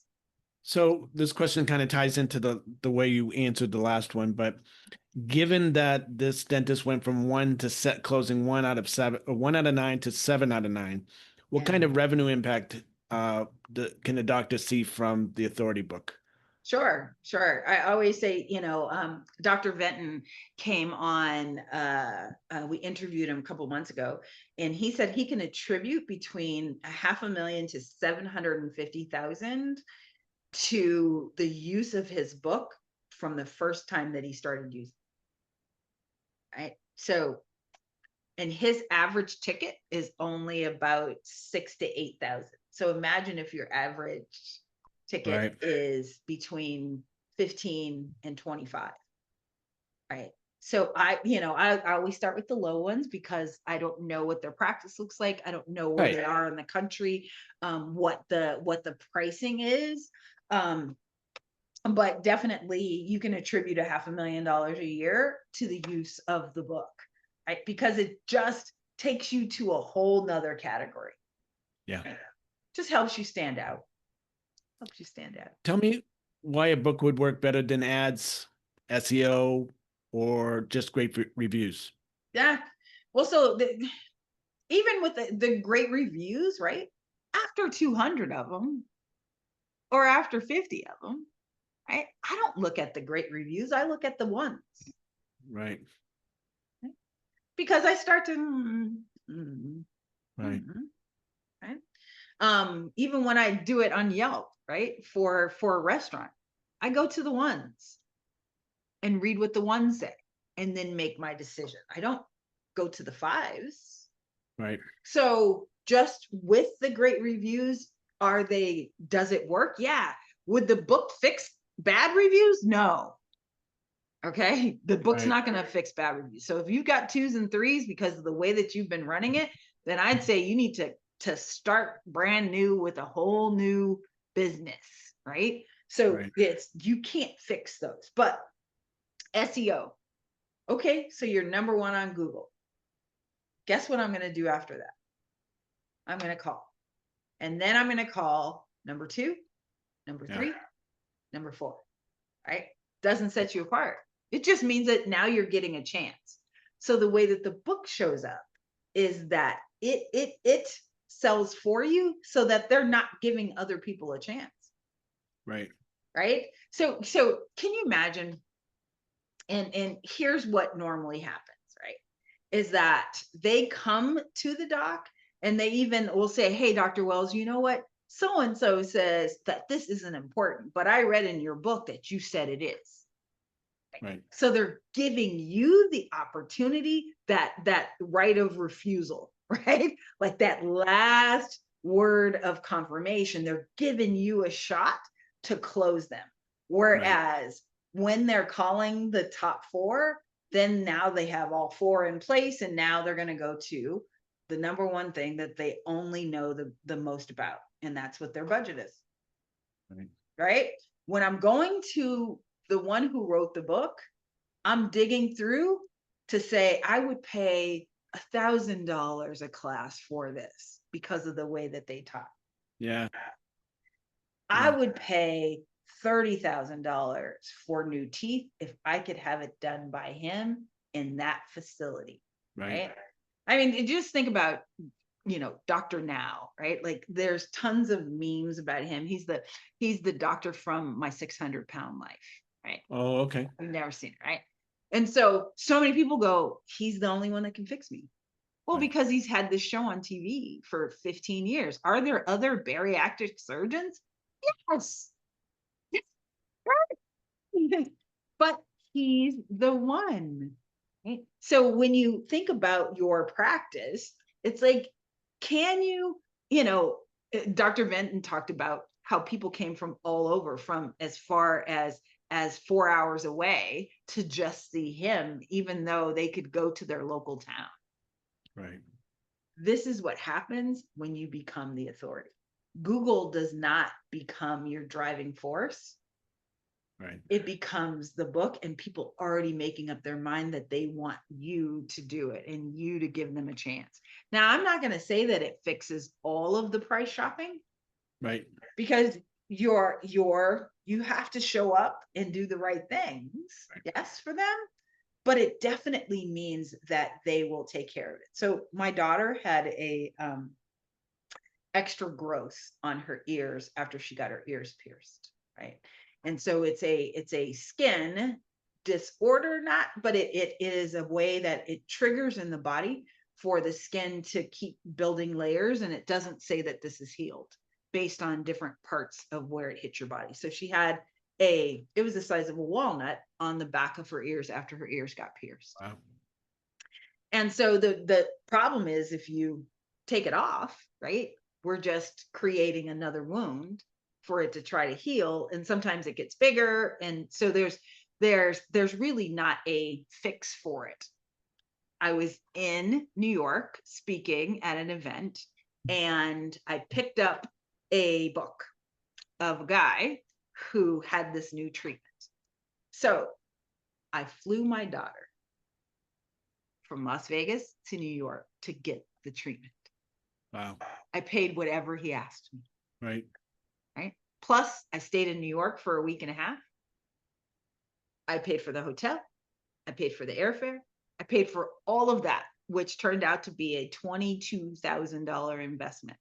So this question kind of ties into the way you answered the last one, but given that this dentist went from one to set closing 1 out of 7, or 1 out of 9 to 7 out of 9, what Yeah. kind of revenue impact can a doctor see from the authority book? Sure, sure. I always say, Dr. Venton came on, we interviewed him a couple months ago, and he said he can attribute between a half a million to 750,000 to the use of his book from the first time that he started using it, right? So, and his average ticket is only about 6 to 8,000. So imagine if your average ticket Right. is between 15 and 25, right? So I always start with the low ones because I don't know what their practice looks like. I don't know where Right. they are in the country, what the pricing is. But definitely you can attribute a $500,000 a year to the use of the book, right? Because it just takes you to a whole nother category. Yeah. Just helps you stand out. Helps you stand out. Tell me why a book would work better than ads, SEO, or just great reviews. Yeah. Well, so even with the great reviews, right? After 200 of them or after 50 of them, right? I don't look at the great reviews. I look at the ones. Right. Because I start to, Right. right? Even when I do it on Yelp, right? For a restaurant, I go to the ones and read what the ones say and then make my decision. I don't go to the fives. Right. So just with the great reviews, does it work? Yeah. Would the book fix bad reviews? No. Okay. The book's Right. not going to fix bad reviews. So if you've got 2s and 3s because of the way that you've been running it, then I'd say you need to start brand new with a whole new business, right? So Right. you can't fix those. But SEO. Okay, so you're number 1 on Google. Guess what I'm going to do after that? I'm going to call. And then I'm going to call number 2, number Yeah. 3, number 4, right? Doesn't set you apart. It just means that now you're getting a chance. So the way that the book shows up is that it sells for you so that they're not giving other people a chance. Right. Right? So can you imagine, and here's what normally happens, right? Is that they come to the doc and they even will say, hey, Dr. Wells, you know what? So and so says that this isn't important, but I read in your book that you said it is. Right. So they're giving you the opportunity, that right of refusal, right? Like that last word of confirmation. They're giving you a shot to close them. Right. Whereas when they're calling the top 4, then now they have all 4 in place, and now they're going to go to the number 1 thing that they only know the most about, and that's what their budget is. Right. Right? When I'm going to the one who wrote the book, I'm digging through to say I would pay $1,000 a class for this because of the way that they taught. Yeah. I Yeah. would pay $30,000 for new teeth if I could have it done by him in that facility. Right. Right? I mean, just think about, Dr. Now, right? Like there's tons of memes about him. He's the doctor from My 600-Pound Life, right? Oh, okay. I've never seen it, right? And so many people go, he's the only one that can fix me. Well, Right. because he's had this show on TV for 15 years. Are there other bariatric surgeons? Yes. But he's the one. Right? So when you think about your practice, it's like, can Dr. Venton talked about how people came from all over, from as far as 4 hours away to just see him, even though they could go to their local town. Right. This is what happens when you become the authority. Google does not become your driving force. Right. It becomes the book, and people already making up their mind that they want you to do it and you to give them a chance. Now, I'm not going to say that it fixes all of the price shopping, Right. because you have to show up and do the right things, yes, for them, but it definitely means that they will take care of it. So my daughter had a extra growth on her ears after she got her ears pierced, right? And so it's a skin disorder, not, but it is a way that it triggers in the body for the skin to keep building layers, and it doesn't say that this is healed based on different parts of where it hit your body. So she had it was the size of a walnut on the back of her ears after her ears got pierced. Wow. And so the problem is, if you take it off, right, we're just creating another wound for it to try to heal, and sometimes it gets bigger, and so there's really not a fix for it. I was in New York speaking at an event, and I picked up a book of a guy who had this new treatment. So I flew my daughter from Las Vegas to New York to get the treatment. Wow. I paid whatever he asked me. Right. Right. Plus, I stayed in New York for a week and a half. I paid for the hotel. I paid for the airfare. I paid for all of that, which turned out to be a $22,000 investment,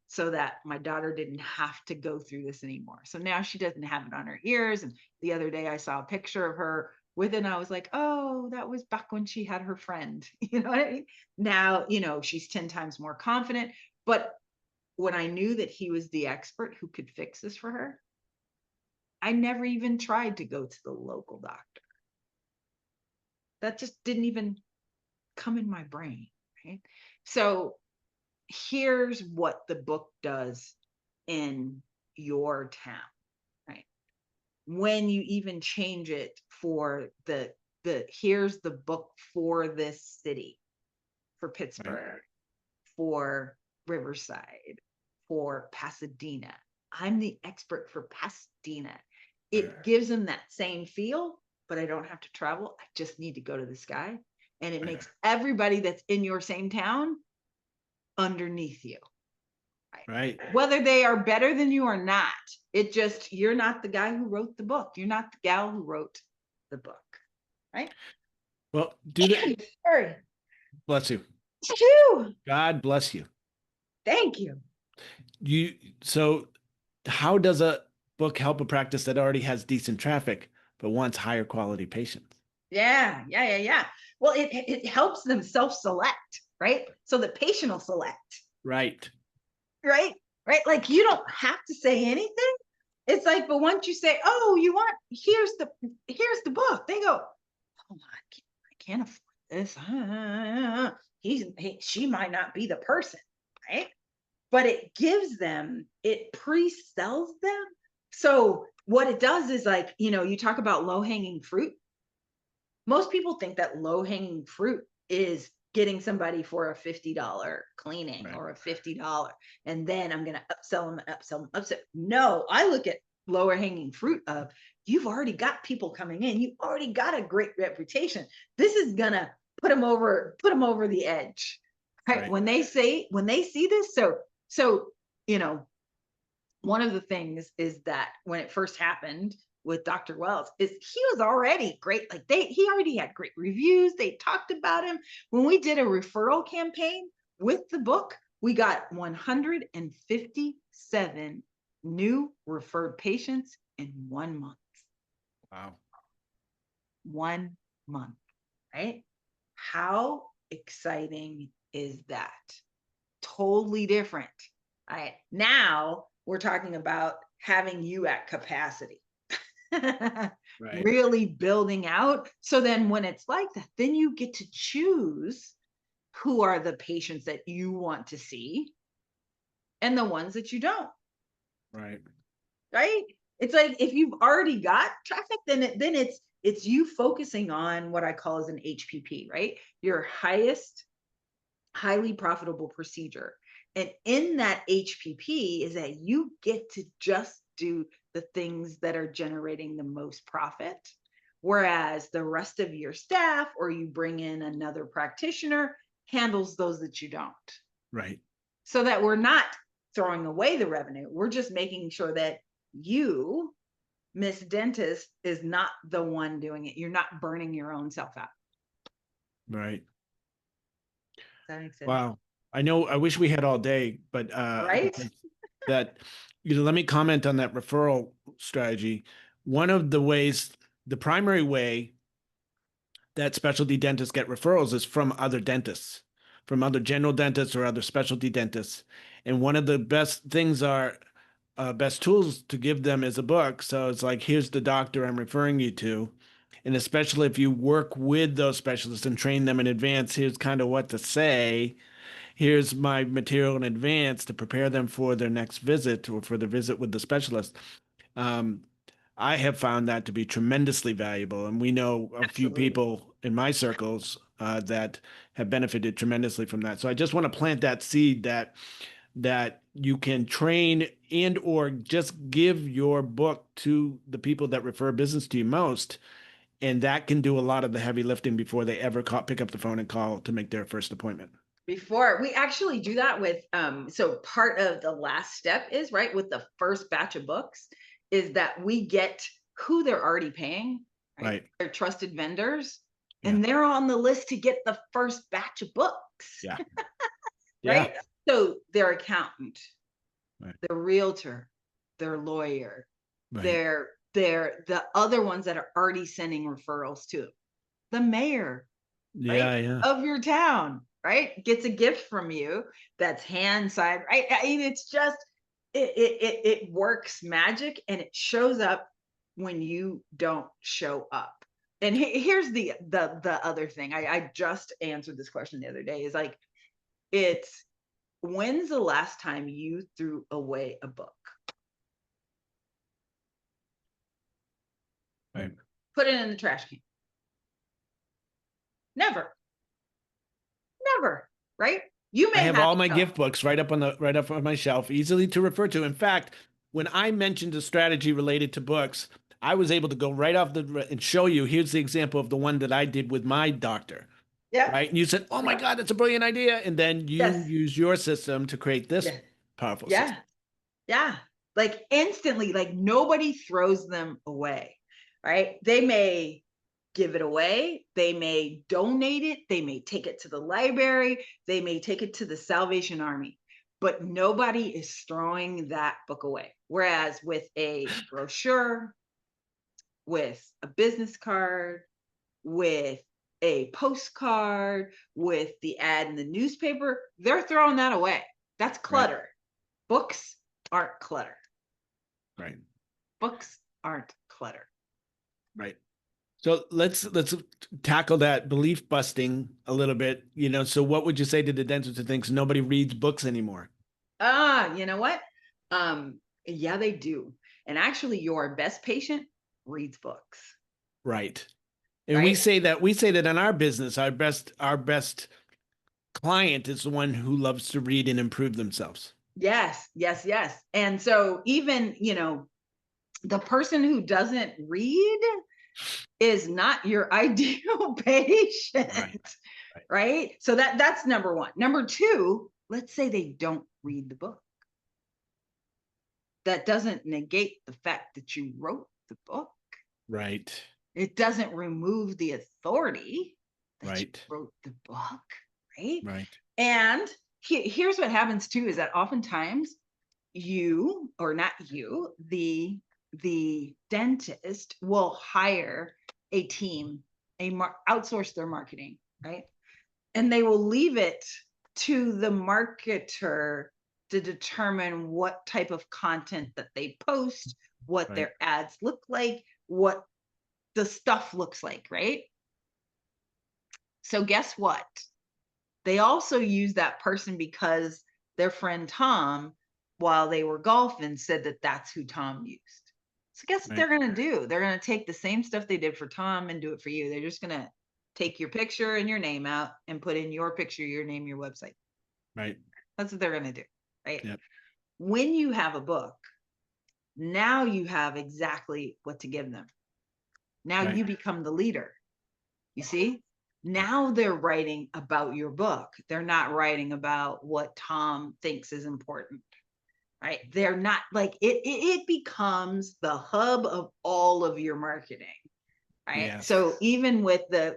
so that my daughter didn't have to go through this anymore. So now she doesn't have it on her ears. And the other day I saw a picture of her with it, and I was like, oh, that was back when she had her friend. You know what I mean? Now, she's 10 times more confident. But when I knew that he was the expert who could fix this for her, I never even tried to go to the local doctor. That just didn't even come in my brain, right? So here's what the book does in your town, right? When you even change it for the here's the book for this city, for Pittsburgh, for Riverside, for Pasadena. I'm the expert for Pasadena. It gives them that same feel, but I don't have to travel. I just need to go to this guy. And it makes everybody that's in your same town underneath you. Right. Whether they are better than you or not, you're not the guy who wrote the book. You're not the gal who wrote the book. Right? Well, Sorry. bless you. Phew. God bless you. Thank you. So how does a book help a practice that already has decent traffic but wants higher quality patients? Yeah. Well, it helps them self-select, right? So the patient will select. Right. Right. Like, you don't have to say anything. It's like, but once you say, oh, here's the book, they go, oh, I can't afford this. She might not be the person, right? But it pre-sells them. So what it does is, like, you talk about low-hanging fruit. Most people think that low-hanging fruit is getting somebody for a $50 cleaning, right, or a $50, and then I'm going to upsell them. No, I look at lower hanging fruit of, you've already got people coming in. You already got a great reputation. This is going to put them over the edge. Right? When they see this. So, one of the things is that when it first happened with Dr. Wells, is he was already great. Like, he already had great reviews. They talked about him. When we did a referral campaign with the book, we got 157 new referred patients in 1 month. Wow. 1 month, right? How exciting is that? Totally different. All right. Now we're talking about having you at capacity. Right. Really building out. So then when it's like that, then you get to choose who are the patients that you want to see and the ones that you don't. Right. Right? It's like, if you've already got traffic, then it's you focusing on what I call as an HPP, right? Your highly profitable procedure. And in that HPP is that you get to just do the things that are generating the most profit, whereas the rest of your staff, or you bring in another practitioner, handles those that you don't. Right. So that we're not throwing away the revenue. We're just making sure that you, Miss Dentist, is not the one doing it. You're not burning your own self out. Right. Does that make sense? Wow. I know, I wish we had all day, but Right? because that, let me comment on that referral strategy. One of the ways, the primary way that specialty dentists get referrals is from other dentists, from other general dentists or other specialty dentists. And one of the best things are best tools to give them is a book. So it's like, here's the doctor I'm referring you to. And especially if you work with those specialists and train them in advance, here's kind of what to say. Here's my material in advance to prepare them for their next visit or for the visit with the specialist. Um, I have found that to be tremendously valuable, and we know a few Absolutely. people in my circles that have benefited tremendously from that. So I just want to plant that seed that you can train and or just give your book to the people that refer business to you most, and that can do a lot of the heavy lifting before they ever pick up the phone and call to make their first appointment. Before we actually do that with so part of the last step is right with the first batch of books is that we get who they're already paying, right? Right. They're trusted vendors, Yeah. and they're on the list to get the first batch of books, Yeah. Yeah. right? So their accountant, Right. their realtor, their lawyer, Right. they're the other ones that are already sending referrals to the mayor, right, Yeah. Yeah. of your town, right, gets a gift from you that's hand side, right? I mean, it's just it works magic, and it shows up when you don't show up. And here's the other thing. I just answered this question the other day. Is like, it's when's the last time you threw away a book? Right. Put it in the trash can. Never, never, right? You I may have have all my some. gift books right up on my shelf, easily to refer to. In fact, when I mentioned a strategy related to books, I was able to go right off the and show you. Here's the example of the one that I did with my doctor, Yeah. right? And you said, "Oh my God, that's a brilliant idea!" And then you Yes. use your system to create this Yeah. powerful Yeah. system. Yeah. Like instantly, like nobody throws them away, right? They may give it away, they may donate it, they may take it to the library, they may take it to the Salvation Army, but nobody is throwing that book away. Whereas with a brochure, with a business card, with a postcard, with the ad in the newspaper, they're throwing that away. That's Right. clutter. Books aren't clutter. Right. Books aren't clutter. Right. So let's tackle that belief busting a little bit. So what would you say to the dentist who thinks nobody reads books anymore? You know what? Yeah, they do. And actually, your best patient reads books, Right. And we right? say that we say that in our business, our best client is the one who loves to read and improve themselves. Yes, yes, yes. And so even, the person who doesn't read is not your ideal Right. patient, Right. right? So that's number one. Number two, let's say they don't read the book. That doesn't negate the fact that you wrote the book. Right. It doesn't remove the authority that you Right. wrote the book, right? Right. And here's what happens too is that oftentimes you, or not you, the dentist will hire a team, outsource their marketing, right? And they will leave it to the marketer to determine what type of content that they post, what Right. their ads look like, what the stuff looks like, right? So guess what? They also use that person because their friend Tom, while they were golfing, said that that's who Tom used. So guess what Right. they're going to do? They're going to take the same stuff they did for Tom and do it for you. They're just going to take your picture and your name out and put in your picture, your name, your website. Right. That's what they're going to do, right? Yep. When you have a book, now you have exactly what to give them. Now Right. you become the leader. You see? Now they're writing about your book. They're not writing about what Tom thinks is important. right? They're not like it becomes the hub of all of your marketing, right? Yes. So even with the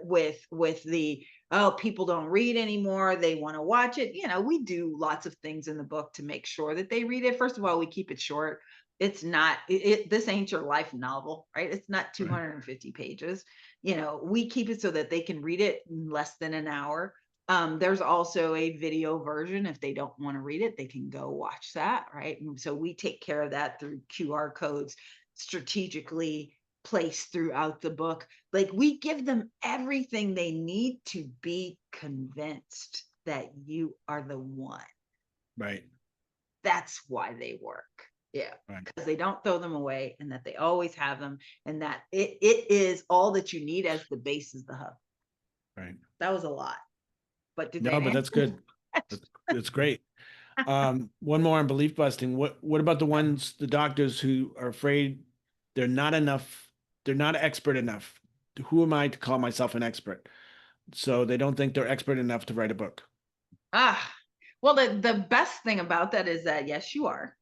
oh, people don't read anymore, they want to watch it. We do lots of things in the book to make sure that they read it. First of all, we keep it short. It's not this ain't your life novel, right? It's not Right. 250 pages. We keep it so that they can read it in less than an hour. There's also a video version. If they don't want to read it, they can go watch that, right? And so we take care of that through QR codes strategically placed throughout the book. Like, we give them everything they need to be convinced that you are the one. Right. That's why they work. Yeah. Right. Because they don't throw them away, and that they always have them, and that it is all that you need as the base is the hub. Right. That was a lot. But did No, that but answer? that's good. That's great. One more on belief busting. What about the doctors who are afraid they're not enough, they're not expert enough? Who am I to call myself an expert? So they don't think they're expert enough to write a book. Well, the best thing about that is that yes, you are.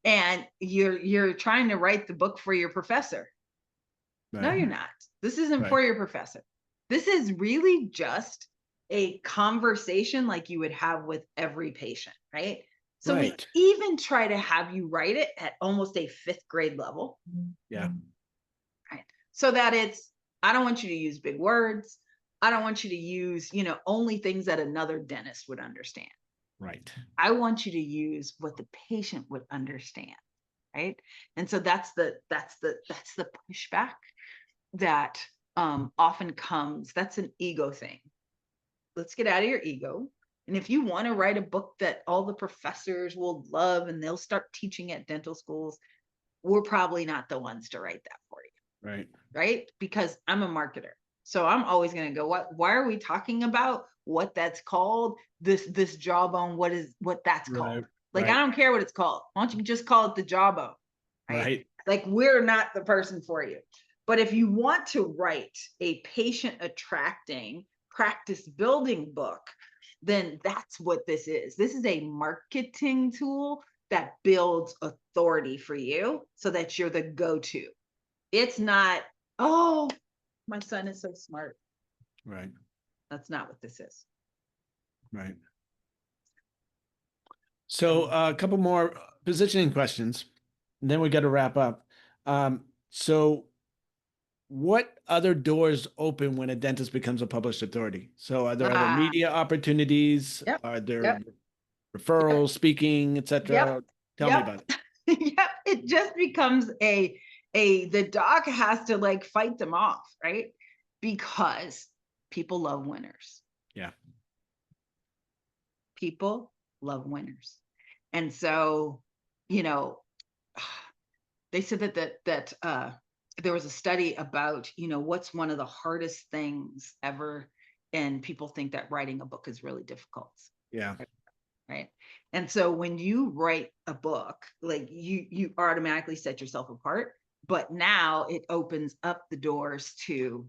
And you're trying to write the book for your professor. No, Right. you're not. This isn't Right. for your professor. This is really just a conversation like you would have with every patient, right? So we Right. even try to have you write it at almost a fifth grade level, Yeah. right? So that I don't want you to use big words. I don't want you to use, only things that another dentist would understand. Right. I want you to use what the patient would understand, right? And so that's the pushback that often comes. That's an ego thing. Let's get out of your ego. And if you want to write a book that all the professors will love and they'll start teaching at dental schools, we're probably not the ones to write that for you, Right. right? Because I'm a marketer. So I'm always going to go, why are we talking about what that's called? This jawbone, what that's Right. called? Like, I Right. don't care what it's called. Why don't you just call it the jawbone? Right? Right. Like, we're not the person for you. But if you want to write a patient attracting, practice building book, then that's what this is. This is a marketing tool that builds authority for you so that you're the go-to. It's not, oh, my son is so smart. Right. That's not what this is. Right. So a couple more positioning questions, and then we got to wrap up. So what other doors open when a dentist becomes a published authority? So are there other Ah, media opportunities? yep, Are there yep, yep, referrals, speaking, yep, etc.? Tell me yep, about it. yep. It just becomes the doc has to like fight them off, right? Because people love winners. Yeah. People love winners. And so, you know, they said that there was a study about, what's one of the hardest things ever, and people think that writing a book is really difficult, Yeah. right? And so when you write a book, like, you automatically set yourself apart, but now it opens up the doors to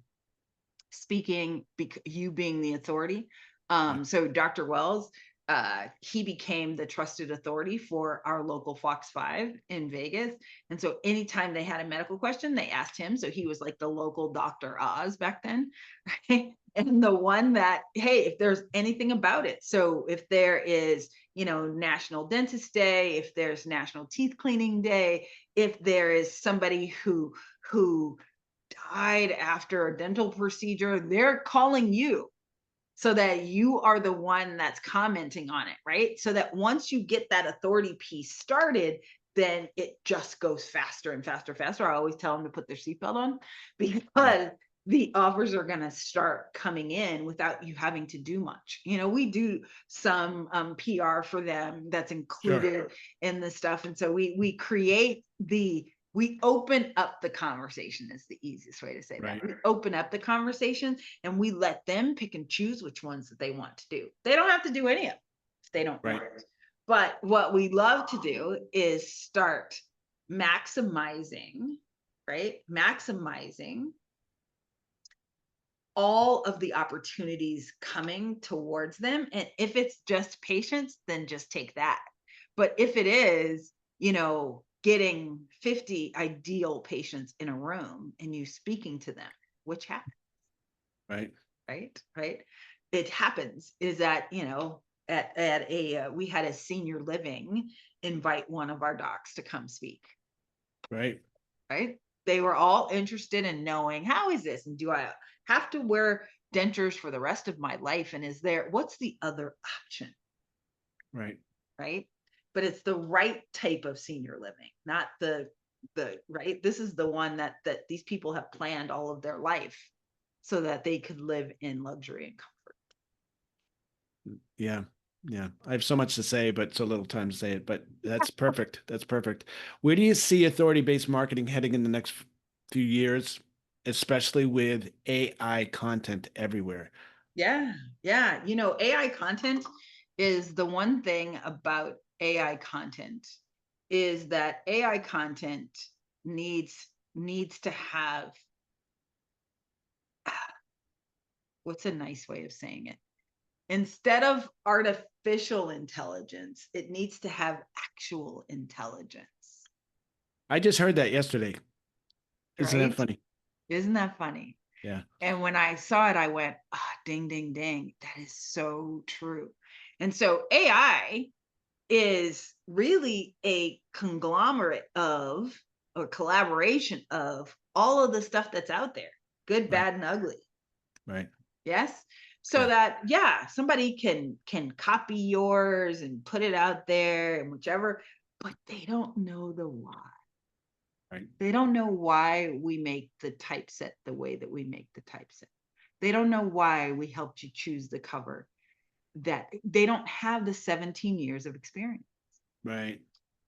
speaking, you being the authority. Yeah. So Dr. Wells, he became the trusted authority for our local Fox 5 in Vegas. And so anytime they had a medical question, they asked him. So he was like the local Dr. Oz back then, right? And the one that, hey, if there's anything about it. So if there is, National Dentist Day, if there's National Teeth Cleaning Day, if there is somebody who died after a dental procedure, they're calling you so that you are the one that's commenting on it, right? So that once you get that authority piece started, then it just goes faster and faster, faster. I always tell them to put their seatbelt on because Right. the offers are going to start coming in without you having to do much. We do some PR for them that's Sure. included in the stuff. And so we open up the conversation is the easiest way to say that. Right. We open up the conversation and we let them pick and choose which ones that they want to do. They don't have to do any of them if they don't Right. want it. But what we love to do is start maximizing, right? Maximizing all of the opportunities coming towards them. And if it's just patients, then just take that. But if it is, getting 50 ideal patients in a room and you speaking to them, which happens, Right. right, it happens, is that, at a we had a senior living invite one of our docs to come speak, Right. right? They were all interested in knowing, how is this, and do I have to wear dentures for the rest of my life, and what's the other option, Right. right? But it's the right type of senior living, not the right. This is the one that these people have planned all of their life so that they could live in luxury and comfort. Yeah. Yeah. I have so much to say, but so little time to say it. But that's perfect. That's perfect. Where do you see authority-based marketing heading in the next few years, especially with AI content everywhere? Yeah, yeah. AI content is the one thing about AI content is that AI content needs to have what's a nice way of saying it? Instead of artificial intelligence, it needs to have actual intelligence, I just heard that yesterday. Isn't that right? funny? Isn't that funny? Yeah. And when I saw it, I went, ding, ding, ding. That is so true. And so AI is really a conglomerate of, or collaboration of, all of the stuff that's out there, good, Right. bad, and ugly. Right. Yes. So Yeah. that, yeah, somebody can copy yours and put it out there and whichever, but they don't know the why. Right. They don't know why we make the typeset the way that we make the typeset. They don't know why we helped you choose the cover. That they don't have the 17 years of experience. Right.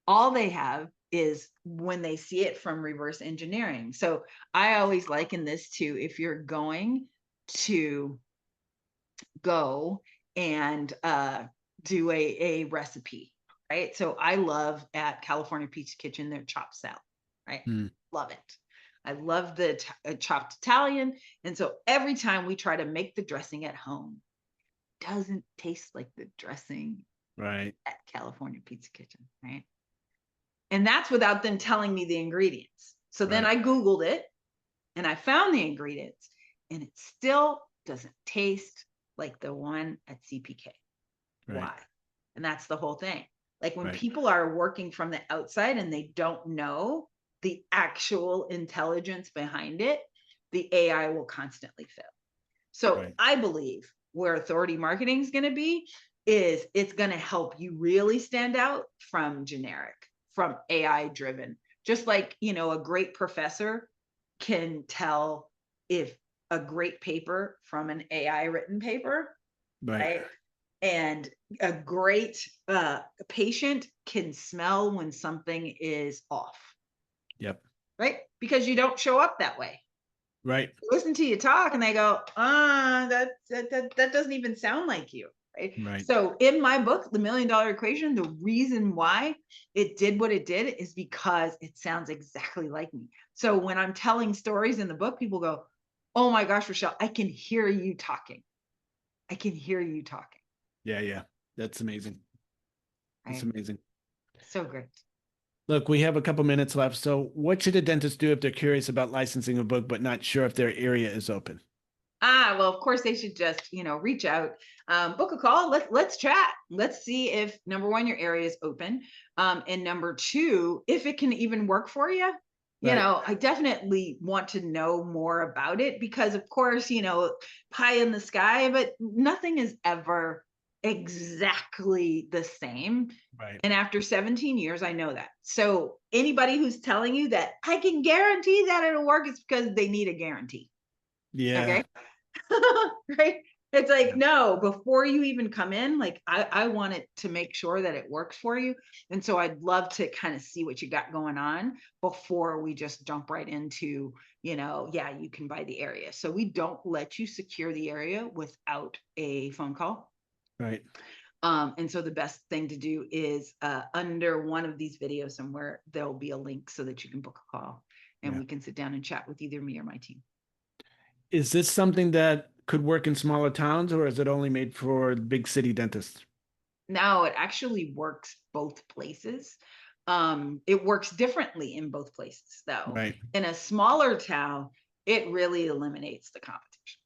All they have is when they see it from reverse engineering. So I always liken this to, if you're going to go and do a recipe, right? So I love at California Pizza Kitchen their chopped salad, right? Hmm. Love it. I love the chopped Italian. And so every time we try to make the dressing at home, doesn't taste like the dressing Right. at California Pizza Kitchen, right? And that's without them telling me the ingredients. So then Right. I Googled it and I found the ingredients, and it still doesn't taste like the one at CPK. Right. Why? And that's the whole thing. Like when Right. people are working from the outside and they don't know the actual intelligence behind it, the AI will constantly fail. So Right. I believe where authority marketing is going to be is it's going to help you really stand out from generic, from AI driven. Just like, a great professor can tell if a great paper from an AI written paper, Right. right? And a great patient can smell when something is off, Yep. right? Because you don't show up that way. Right. Listen to you talk and they go, that doesn't even sound like you, right? Right. So in my book, The $1,000,000 Equation, the reason why it did what it did is because it sounds exactly like me. So when I'm telling stories in the book, people go, oh my gosh, Richelle, I can hear you talking. I can hear you talking, Yeah. Yeah. That's amazing. That's right? amazing. So great. Look, we have a couple minutes left. So, what should a dentist do if they're curious about licensing a book but not sure if their area is open? Well, of course they should just, reach out, book a call. Let's chat. Let's see if, number one, your area is open, and number two, if it can even work for you. Right. I definitely want to know more about it because, of course, pie in the sky, but nothing is ever exactly the same. Right. And after 17 years, I know that. So anybody who's telling you that I can guarantee that it'll work, it's because they need a guarantee. Yeah. Okay. Right? It's like, Yeah. no, before you even come in, like I want it to make sure that it works for you. And so I'd love to kind of see what you got going on before we just jump right into, yeah, you can buy the area. So we don't let you secure the area without a phone call. Right. And so the best thing to do is under one of these videos somewhere, there'll be a link so that you can book a call and Yeah. we can sit down and chat with either me or my team. Is this something that could work in smaller towns or is it only made for big city dentists? No, it actually works both places. It works differently in both places, though. Right. In a smaller town, it really eliminates the competition.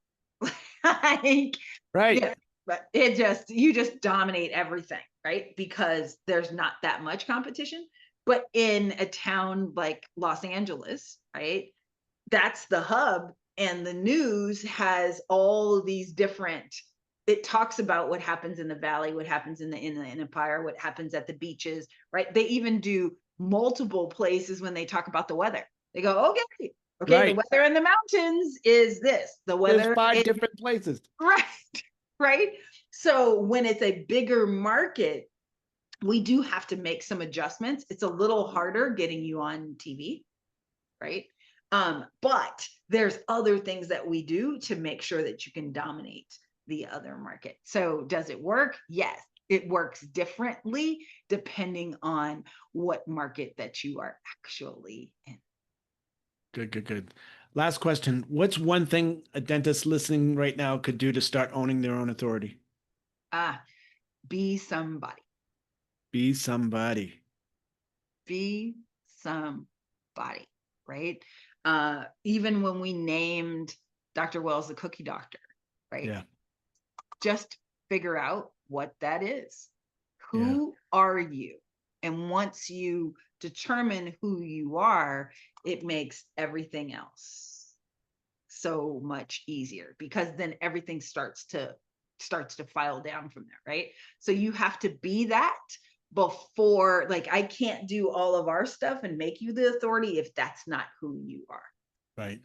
Like, Right. yeah, but it just you just dominate everything, right? Because there's not that much competition. But in a town like Los Angeles, right? That's the hub, and the news has all these different, it talks about what happens in the valley, what happens in the empire, what happens at the beaches, right? They even do multiple places when they talk about the weather. They go, okay, the Right. weather in the mountains is this, the There's weather five in different places. right, right. So when it's a bigger market, we do have to make some adjustments. It's a little harder getting you on TV, right? But there's other things that we do to make sure that you can dominate the other market. So does it work? Yes. It works differently depending on what market that you are actually in. Good, good, good. Last question. What's one thing a dentist listening right now could do to start owning their own authority? Ah, be somebody. Be somebody. Be somebody, right? Even when we named Dr. Wells the cookie doctor, right? Yeah. Just figure out what that is. Yeah. Who are you? And once you determine who you are, it makes everything else so much easier, because then everything starts to file down from there, right? So you have to be that before, like, I can't do all of our stuff and make you the authority if that's not who you are. Right.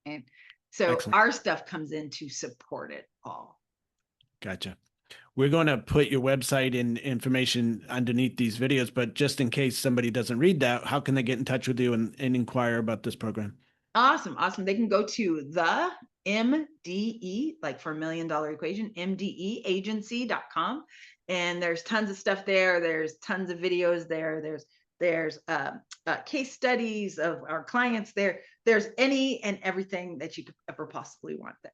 And so Excellent. our stuff comes in to support it all. Gotcha. We're going to put your website and information underneath these videos, but just in case somebody doesn't read that, how can they get in touch with you and inquire about this program? Awesome, awesome. They can go to the MDE, like for $1 million equation, MDEagency.com. And there's tons of stuff there. There's tons of videos there. There's case studies of our clients there. There's any and everything that you could ever possibly want there.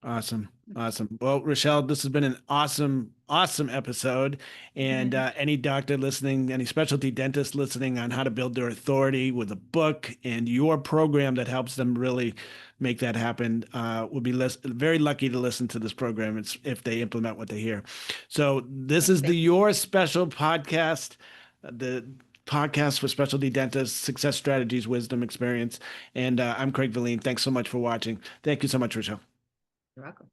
Awesome. Awesome. Well, Richelle, this has been an awesome, awesome episode. And any doctor listening, any specialty dentist listening on how to build their authority with a book and your program that helps them really make that happen will be very lucky to listen to this program if they implement what they hear. So this is the Your Special podcast, the podcast for specialty dentists, success strategies, wisdom, experience. And I'm Craig Valine. Thanks so much for watching. Thank you so much, Richelle. You're welcome.